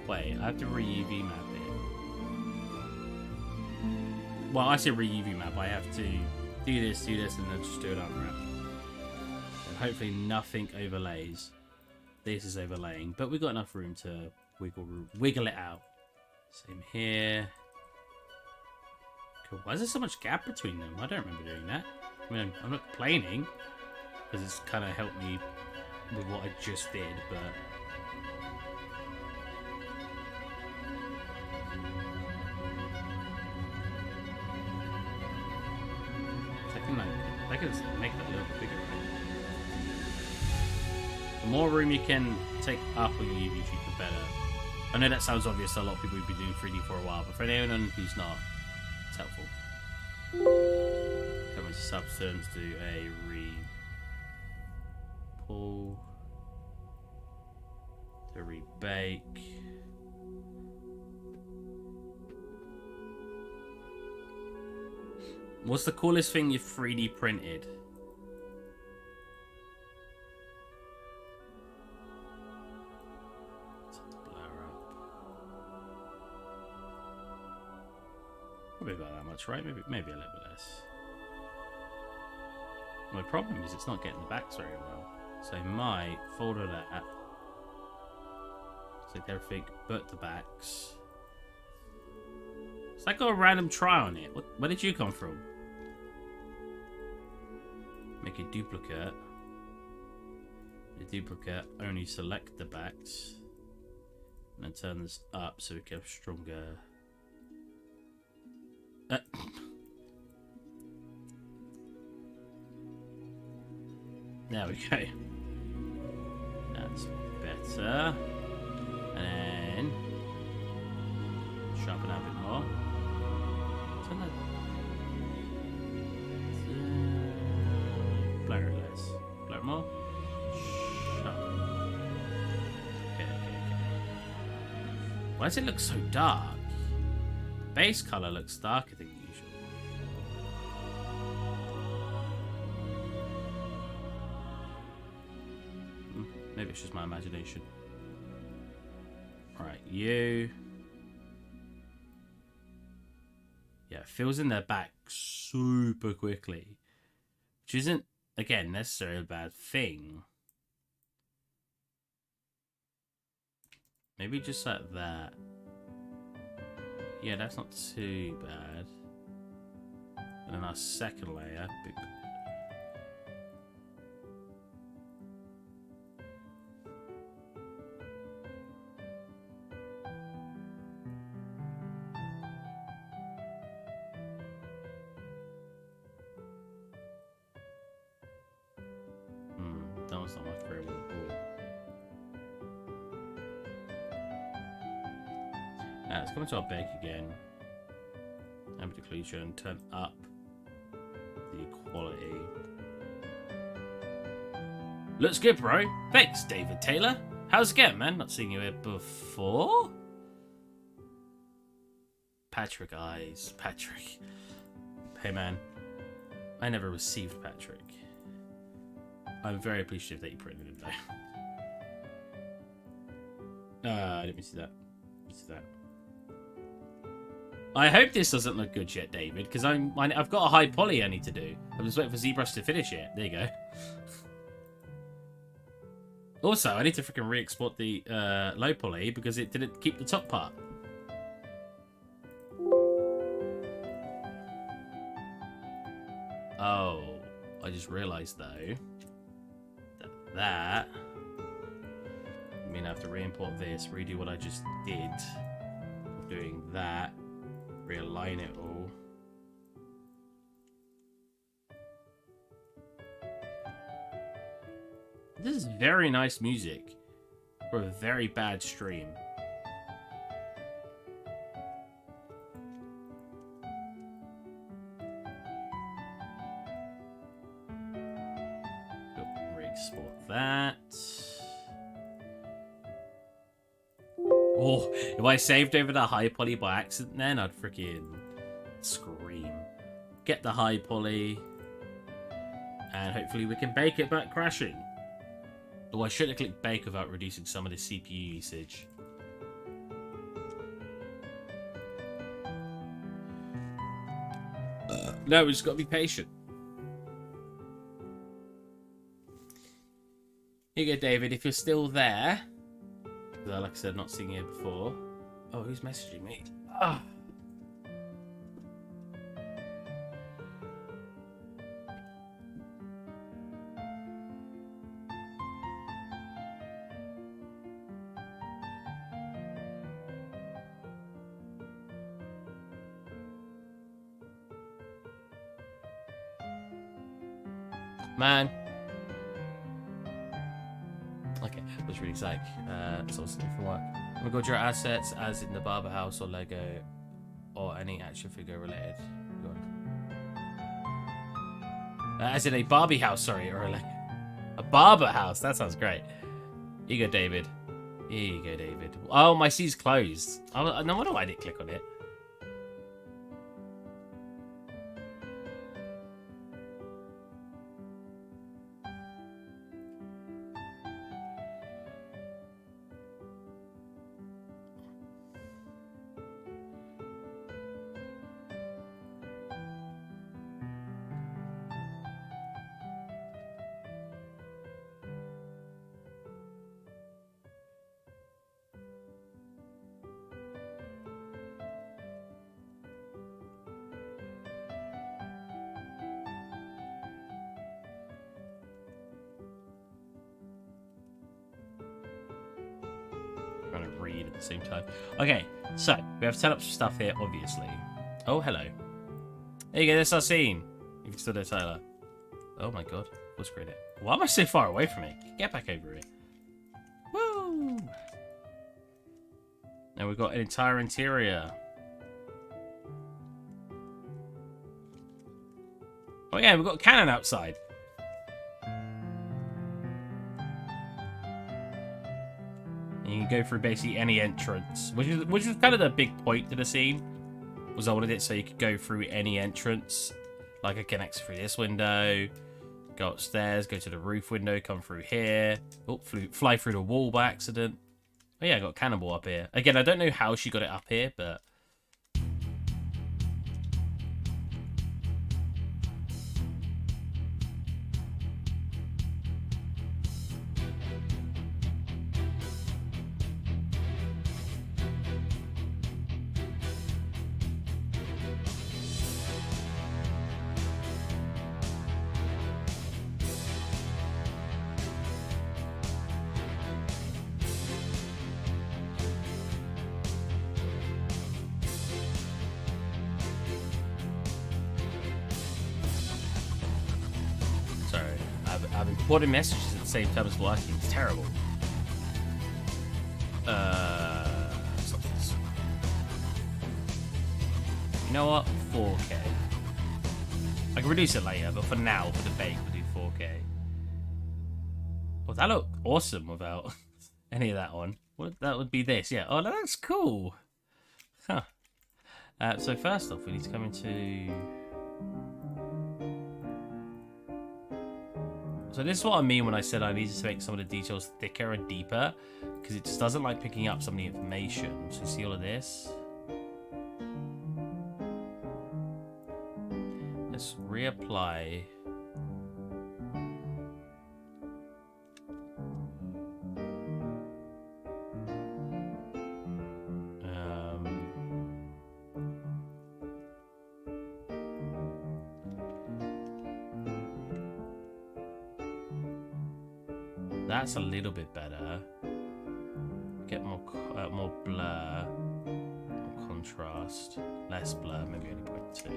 Wait, I have to re-UV map it. Well, I say re-UV map, I have to do this, and then just do it unwrap. Hopefully nothing overlays. This is overlaying, but we've got enough room to wiggle it out. Same here. Cool. Why is there so much gap between them? I don't remember doing that. I mean, I'm not complaining because it's kind of helped me with what I just did, but I can make that a little bit bigger. The more room you can take up on your UV sheet, the better. I know that sounds obvious to a lot of people who've been doing 3D for a while, but for anyone who's not, it's helpful. Come into substance, do a re-pull, to re-bake. What's the coolest thing you've 3D printed? Probably about that much, right? Maybe a little bit less. My problem is it's not getting the backs very well. So I might folder that. Select everything but the backs. It's like got a random try on it. Where did you come from? Make a duplicate. The duplicate, only select the backs. And then turn this up so we get stronger. There we go. That's better. And then sharpen out a bit more. Turn that. Blur it less. Blur it more. Sharpen. Okay. Why does it look so dark? The base color looks darker than usual. Maybe it's just my imagination. Alright, you. Yeah, it fills in their back super quickly. Which isn't, again, necessarily a bad thing. Maybe just like that. Yeah, that's not too bad. And then our second layer. That was not my very well pulled. Now let's go into our bake again. Ambient occlusion, turn up the quality. Looks good, bro. Thanks, David Taylor. How's it going, man? Not seen you here before. Patrick Eyes. Patrick. Hey, man. I never received Patrick. I'm very appreciative that you printed him, though. I didn't see that. I hope this doesn't look good yet, David, because I've got a high poly I need to do. I'm just waiting for ZBrush to finish it. There you go. Also, I need to freaking re-export the low poly because it didn't keep the top part. Oh, I just realised though that I mean I have to re-import this, redo what I just did, doing that, realign it all. This is very nice music for a very bad stream. Re-export that. Oh, if I saved over the high poly by accident then, I'd freaking scream. Get the high poly, and hopefully we can bake it back crashing. Oh, I should have clicked bake without reducing some of the CPU usage. No, we just got to be patient. Here you go, David. If you're still there, because like I said, not seeing you before. Oh, who's messaging me? Ah. Man. Okay, let's read psych. So what's from work? Record your assets as in the barber house or Lego or any action figure related. Go on. As in a Barbie house, sorry, or a barber house. That sounds great. Here you go, David. Here you go, David. Oh, my C's closed. Oh, no wonder why I didn't click on it. Read at the same time. Okay, so we have set up some stuff here, obviously. Oh, hello. There you go, that's our scene. You can still do Tyler. Oh my god, let's create it. Why am I so far away from it? Get back over here. Woo! Now we've got an entire interior. Oh yeah, we've got a cannon outside. You can go through basically any entrance, which is kind of the big point to the scene. Was I wanted it so you could go through any entrance, like I can exit through this window, go upstairs, go to the roof window, come through here. Oh, fly through the wall by accident. Oh yeah, I got a cannonball up here. Again, I don't know how she got it up here, but. I've been recording messages at the same time as working. It's terrible. Stop this. You know what? 4K. I can reduce it later, but for now, for the bake, we'll do 4K. Well, that looked awesome without any of that on. What, that would be this, yeah. Oh, that's cool. Huh. So first off, we need to come into... So this is what I mean when I said I needed to make some of the details thicker and deeper, because it just doesn't like picking up some of the information. So you see all of this? Let's reapply. That's a little bit better. Get more more blur, more contrast, less blur, maybe only 0.2.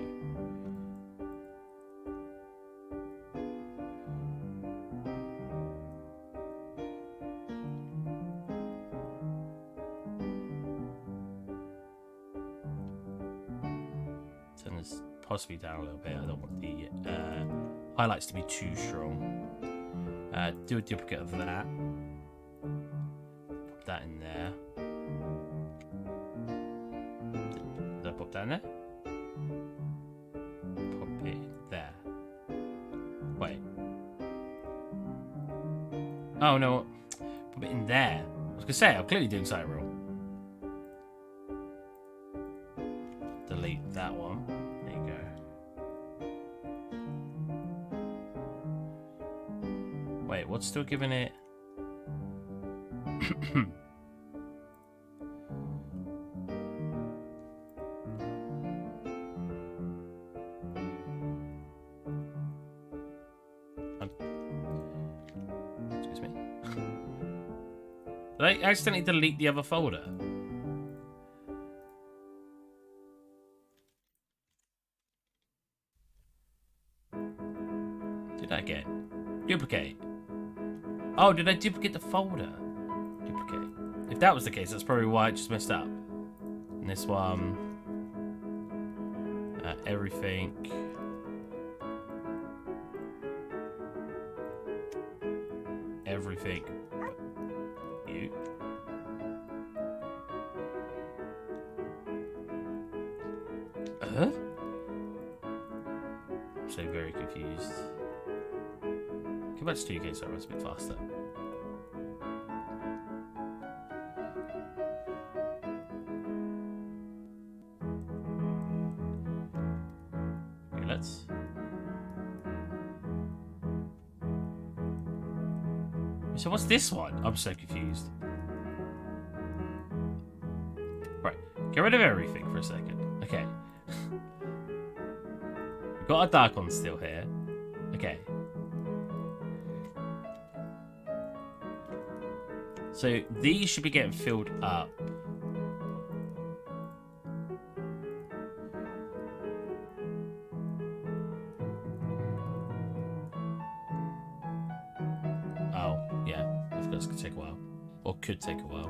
Turn this possibly down a little bit. I don't want the highlights to be too strong. Do a duplicate of that. Pop that in there. Did I pop that in there? Pop it there. Wait. Oh no. Pop it in there. I was gonna say, I'm clearly doing something wrong. Delete that one. There you go. Wait, what's still giving it? Excuse me. Did I accidentally delete the other folder? Do that again. Duplicate. Oh, did I duplicate the folder? Duplicate. If that was the case, that's probably why I just messed up. And this one, everything. Everything. You. I'm so very confused. Go back to 2K so I was a bit faster. Okay, let's... So what's this one? I'm so confused. Right, get rid of everything for a second. Okay. We've got a dark one still here. Okay. So these should be getting filled up. Oh, yeah. I forgot it's gonna take a while. Or could take a while.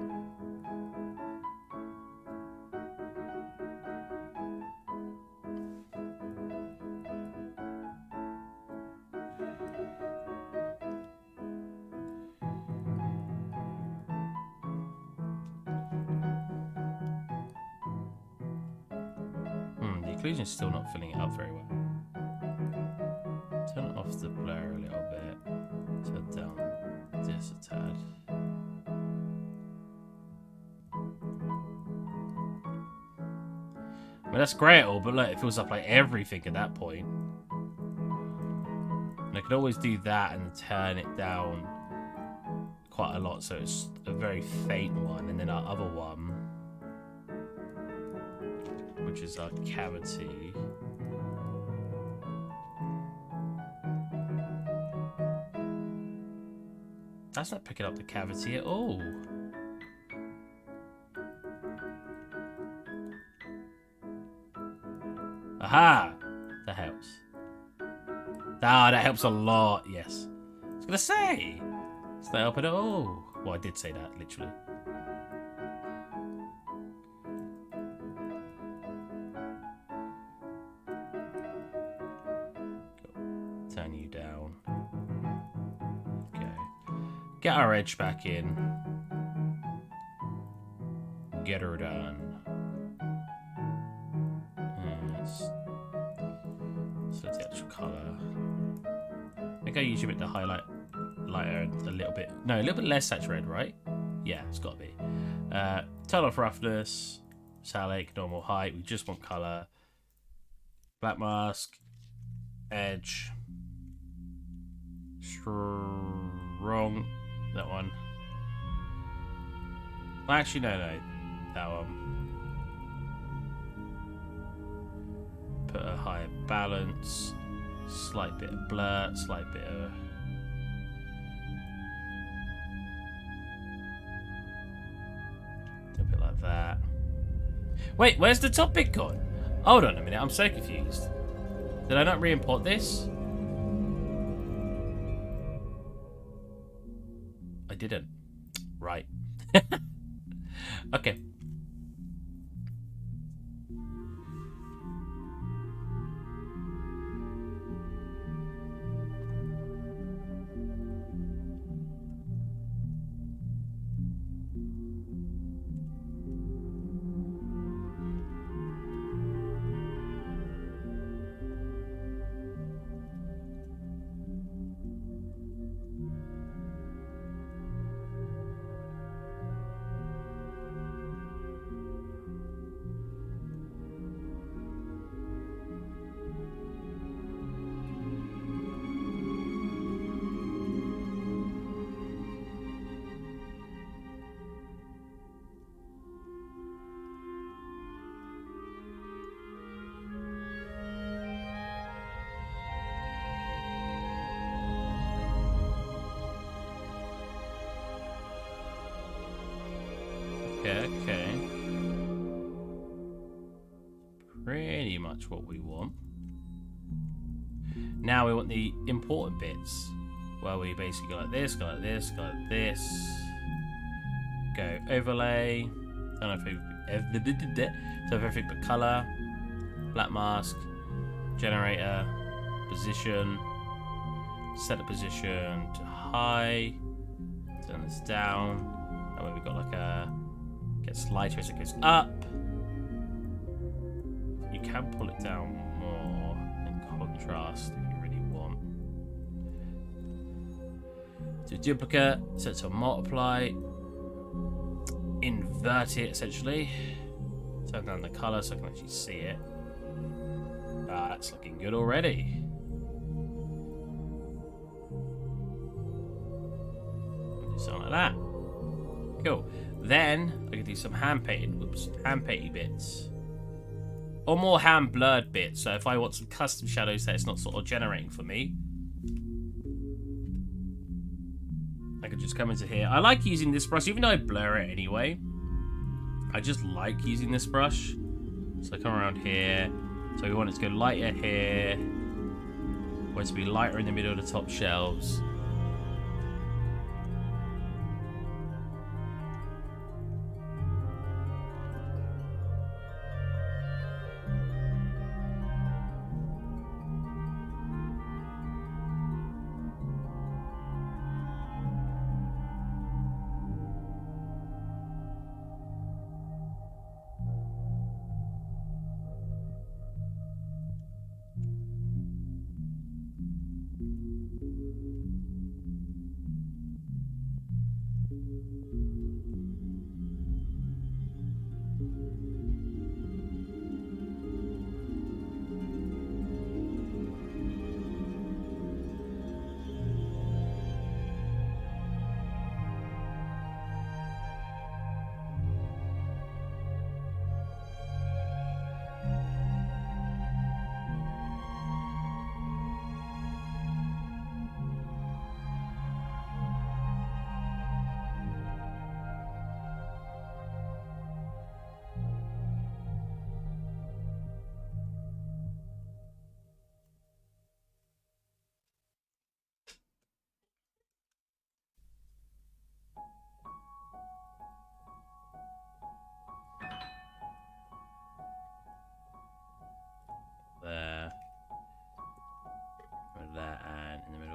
The occlusion's still not filling it up very well. Turn off the blur a little bit. Turn down this a tad. I mean, that's great all, but look, it fills up like everything at that point. And I could always do that and turn it down quite a lot, so it's a very faint one, and then our other one, which is our cavity. That's not picking up the cavity at all. Aha! That helps. Ah, that helps a lot, yes. I was gonna say, does that help at all? Well, I did say that, literally. Turn you down. Okay. Get our edge back in. Get her done. Yes. So it's the actual colour. I think I usually make the highlight lighter a little bit. No, a little bit less saturated, right? Yeah, it's got to be. Turn off roughness. Metallic, normal height. We just want colour. Black mask. Edge. Wrong. That one. Well, actually, no. That one. Put a higher balance. Slight bit of blur. Slight bit of... a bit like that. Wait, where's the topic gone? Hold on a minute, I'm so confused. Did I not re-import this? I didn't. Right. Okay. Okay. Pretty much what we want. Now we want the important bits. Where we basically go like this, go like this, go like this. Go overlay. Turn off everything but colour. Black mask. Generator. Position. Set the position to high. Turn this down. That way we've got like a... Gets lighter as it goes up. You can pull it down more in contrast if you really want. Do duplicate, set to multiply, invert it essentially. Turn down the colour so I can actually see it. Ah, that's looking good already. Do something like that. Cool. Then I can do some hand painty bits. Or more hand blurred bits. So if I want some custom shadows that it's not sort of generating for me, I could just come into here. I like using this brush, even though I blur it anyway. I just like using this brush. So I come around here. So we want it to go lighter here. We want it to be lighter in the middle of the top shelves.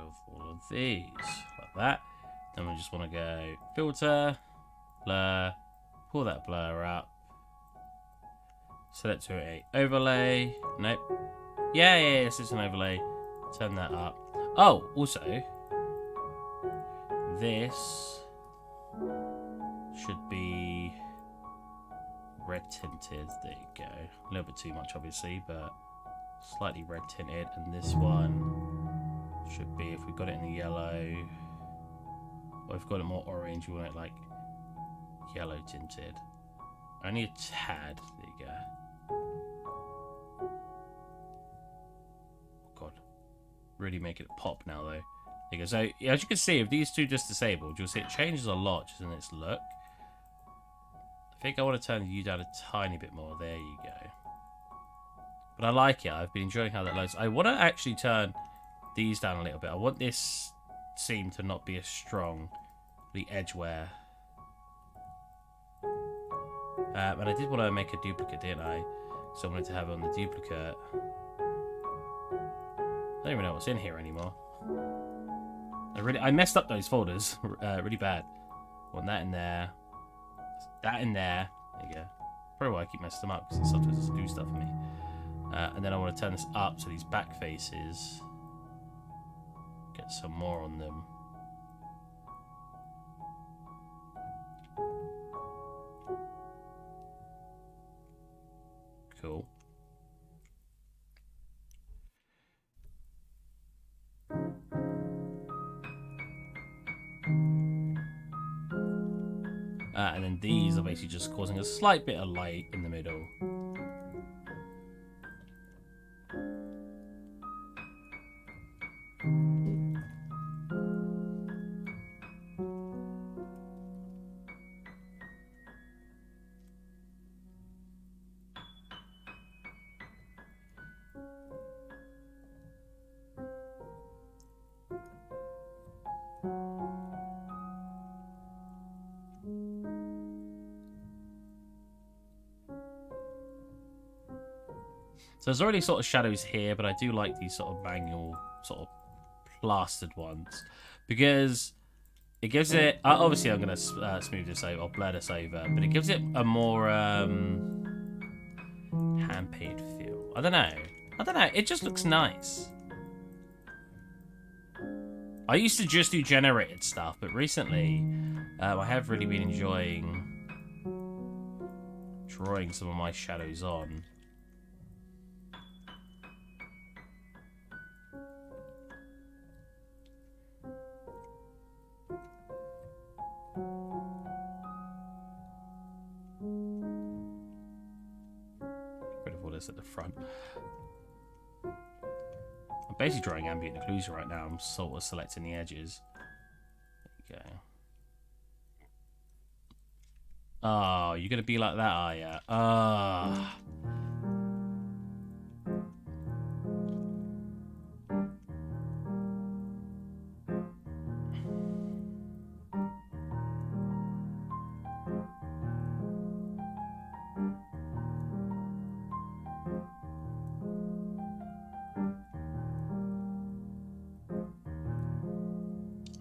of all of these, like that. Then we just want to go filter, blur, pull that blur up, select to a overlay. Nope. Yeah, yes, it's an overlay. Turn that up. Oh, also, this should be red tinted. There you go. A little bit too much, obviously, but slightly red tinted. And this one should be, if we've got it in the yellow, or if we've got it more orange, we want it like yellow tinted. Only a tad. There you go. God, really make it pop now though. There you go. So as you can see, if these two just disabled, you'll see it changes a lot just in its look. I think I want to turn you down a tiny bit more. There you go. But I like it. I've been enjoying how that looks. I want to actually turn these down a little bit. I want this seam to not be as strong. The edge wear. And I did want to make a duplicate, didn't I? So I wanted to have on the duplicate. I don't even know what's in here anymore. I messed up those folders really bad. Want that in there. That in there. There you go. Probably why I keep messing them up, because it sometimes doesn't do stuff for me. And then I want to turn this up so these back faces get some more on them. Cool. And then these are basically just causing a slight bit of light in the middle. So there's already sort of shadows here, but I do like these sort of manual, sort of plastered ones, because it gives it, obviously I'm going to smooth this over, or blur this over, but it gives it a more hand-painted feel. I don't know, it just looks nice. I used to just do generated stuff, but recently I have really been enjoying drawing some of my shadows on. At the front. I'm basically drawing ambient occlusion right now. I'm sort of selecting the edges. There you go. Oh, you're gonna be like that, are you? Ah.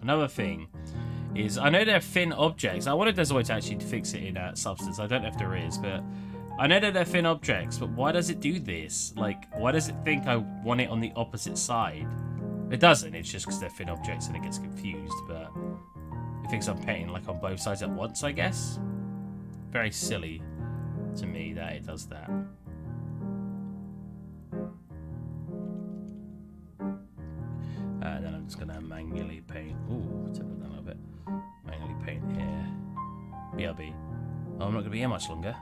Another thing is, I know they're thin objects. I wondered there's a way to actually fix it in Substance. I don't know if there is, but I know that they're thin objects, but why does it do this? Like, why does it think I want it on the opposite side? It doesn't, it's just because they're thin objects and it gets confused, but it thinks I'm painting like on both sides at once, I guess. Very silly to me that it does that. Then I'm just gonna manually paint. Ooh, turn that down a little bit. Manually paint here. BRB. Oh, I'm not gonna be here much longer.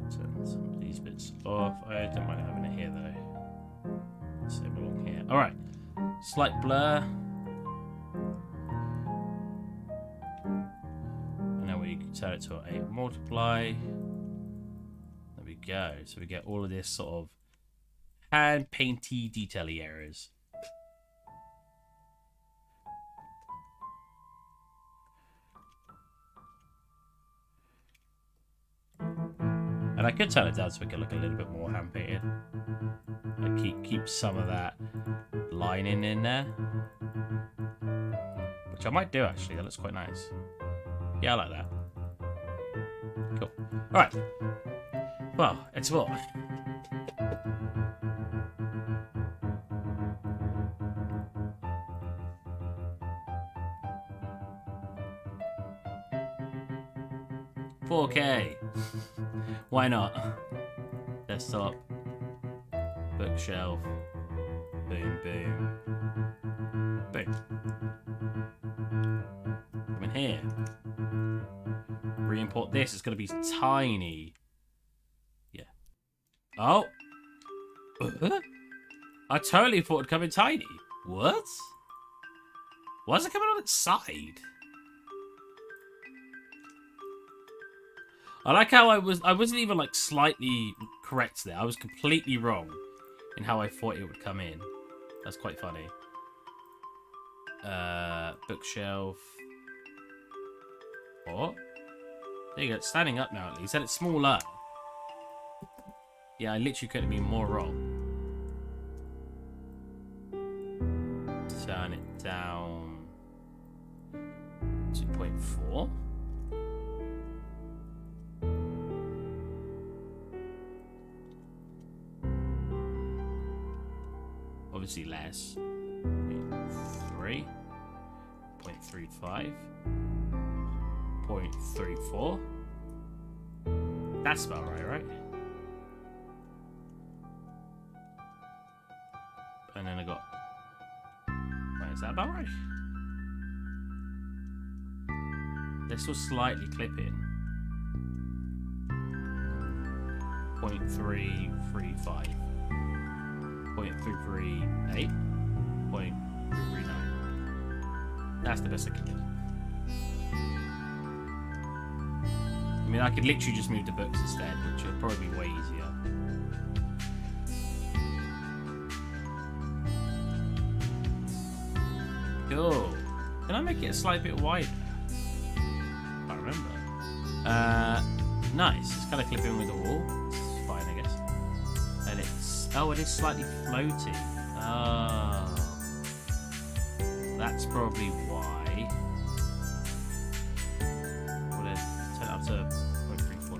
Turn some of these bits off. I don't mind having it here though. Same along here. All right. Slight blur. And now we turn it to a multiply. There we go. So we get all of this sort of hand painty detaily areas. And I could turn it down so it could look a little bit more hand painted. Like keep some of that lining in there. Which I might do actually, that looks quite nice. Yeah, I like that. Cool. Alright. Well, it's what? $4K. Why not? Desktop. Bookshelf. Boom, boom. Boom. Come in here. Re-import this. It's going to be tiny. Yeah. Oh. I totally thought it'd come in tiny. What? Why is it coming on its side? I like how I wasn't even like slightly correct there. I was completely wrong in how I thought it would come in. That's quite funny. Bookshelf. What? There you go, it's standing up now at least. And it's smaller. Yeah, I literally couldn't be more wrong. Turn it down. 2.4. Obviously less. 3. 0.35. 0.34. That's about right? And then I got... Right, is that about right? This will slightly clip in. 0.335. 0.338. 0.39. That's the best I can do. I mean, I could literally just move the books instead, which would probably be way easier. Cool. Can I make it a slight bit wider? I can't remember. Nice. It's kind of clip in with the wall. It's fine, I guess. And it's... Oh, it is slightly floating. Oh. That's probably why. Well, then, turn it up to 0.34.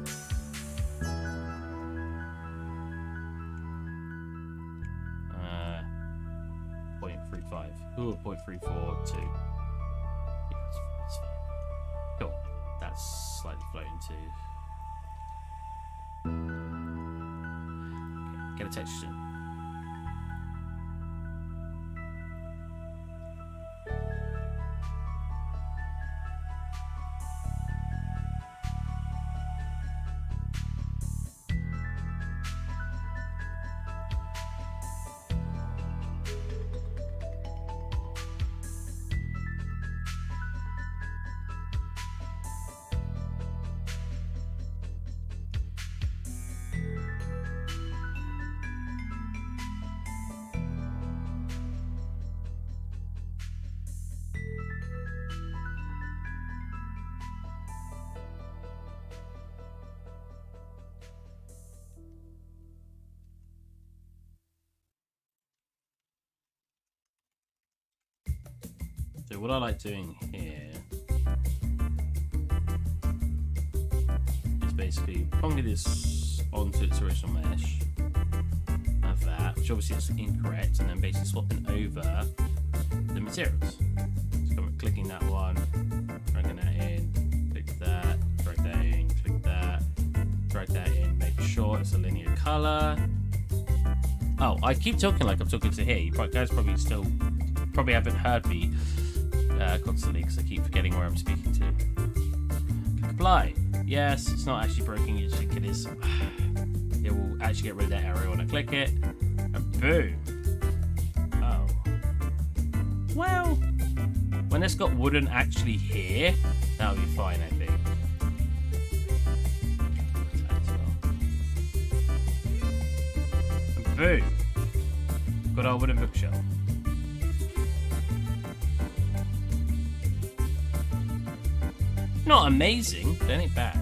0.35. Ooh, 0.342. Yeah, that's fine. Cool. That's slightly floating too. Okay, get a texture. So what I like doing here is basically copy this onto its original mesh. Have that, which obviously is incorrect, and then basically swapping over the materials. So I'm clicking that one, dragging that in, click that, drag that in, click that, drag that in, make sure it's a linear color. Oh, I keep talking like I'm talking to here. You guys probably haven't heard me constantly because I keep forgetting where I'm speaking to. Click apply. Yes, it's not actually broken. You just think it is. It will actually get rid of that error when I click it. And boom. Oh. Well, when it's got wooden actually here, that'll be fine, I think. And boom. Got our wooden bookshelf. Not amazing, but it ain't bad.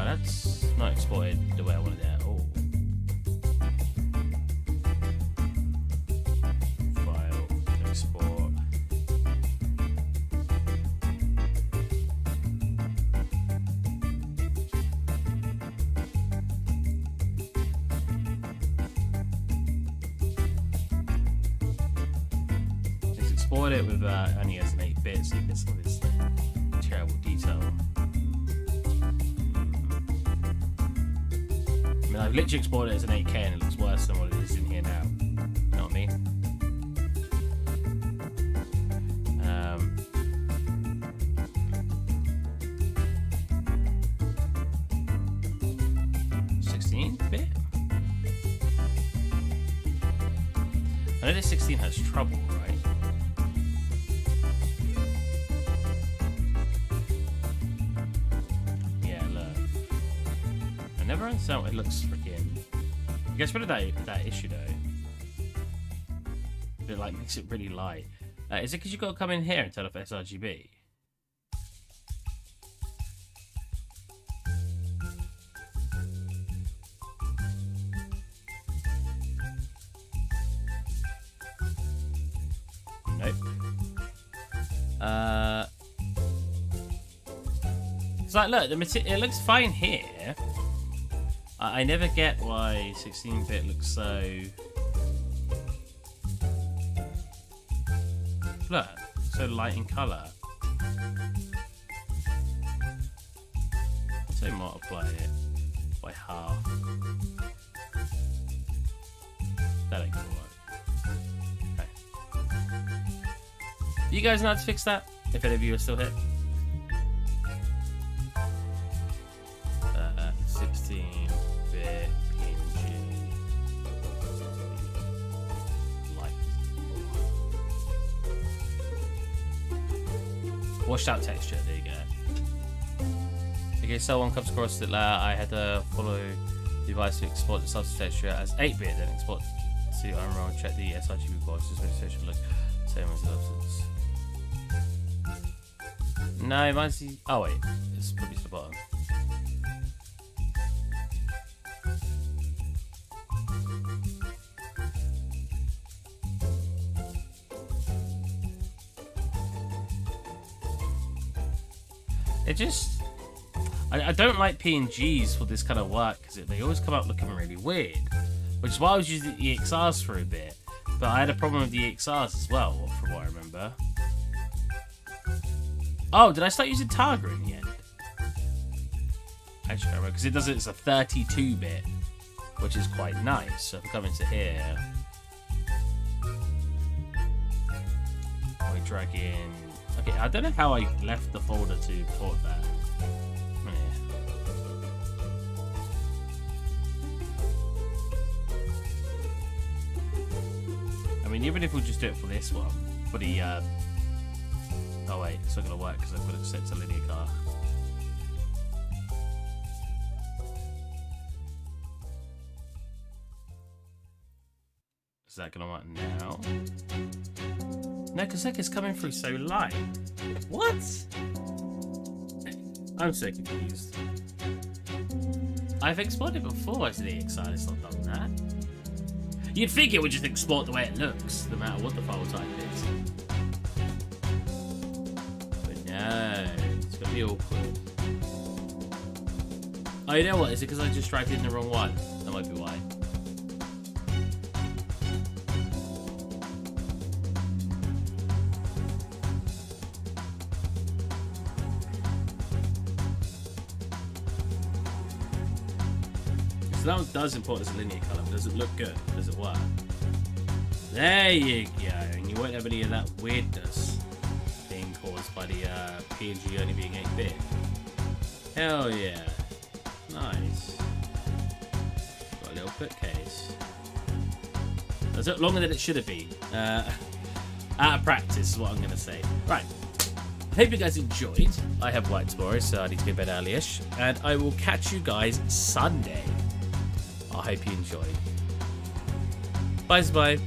Right, that's not exported the way I wanted it at all. File, export. Let's export it with only as an 8-bit, so you get some of this like, terrible detail. I mean, I've literally exported it as an 8K and it looks worse than what it is in here now. You know what I mean? 16-bit? I know this 16 has trouble, right? Yeah, look. I never understand what it looks freaking. It gets rid of that issue though. It like makes it really light. Is it because you got to come in here and turn off sRGB? Nope. It's like, look, it looks fine here. I never get why 16-bit looks so... Look, so light in colour. I'll say multiply it by half. That ain't gonna work. Okay. You guys know how to fix that? If any of you are still here. 16-bit PNG light. Washed out texture, there you go. Okay, so one comes across that I had to follow the advice to export the substance texture as 8-bit, then export to unroll and check the sRGB box just make sure it should look same as the substance. No, mine's the... Oh wait, it's probably to the bottom. It just... I don't like PNGs for this kind of work because they always come out looking really weird. Which is why I was using the EXRs for a bit. But I had a problem with the EXRs as well, from what I remember. Oh, did I start using Targa in the end? Actually, I remember, because it does it as a 32-bit, which is quite nice. So if I come into here, I drag in. Okay, I don't know how I left the folder to port that. I mean, even if we just do it for this one, for the oh wait, it's not gonna work because I've got it set to linear car. Is that gonna work now? No, because it's coming through so light. What? I'm so confused. I've exported before as the EXR, it's not done that. You'd think it would just export the way it looks, no matter what the file type is. But no, it's gonna be awkward. Oh, you know what? Is it because I just dragged in the wrong one? That might be why. So that one does import as a linear colour, but does it look good? Does it work? There you go, and you won't have any of that weirdness being caused by the PNG only being 8-bit. Hell yeah. Nice. Got a little bookcase. That took longer than it should have been. Out of practice is what I'm going to say. Right. Hope you guys enjoyed. I have White tomorrow, so I need to go to bed early-ish. And I will catch you guys Sunday. I hope you enjoyed. Bye.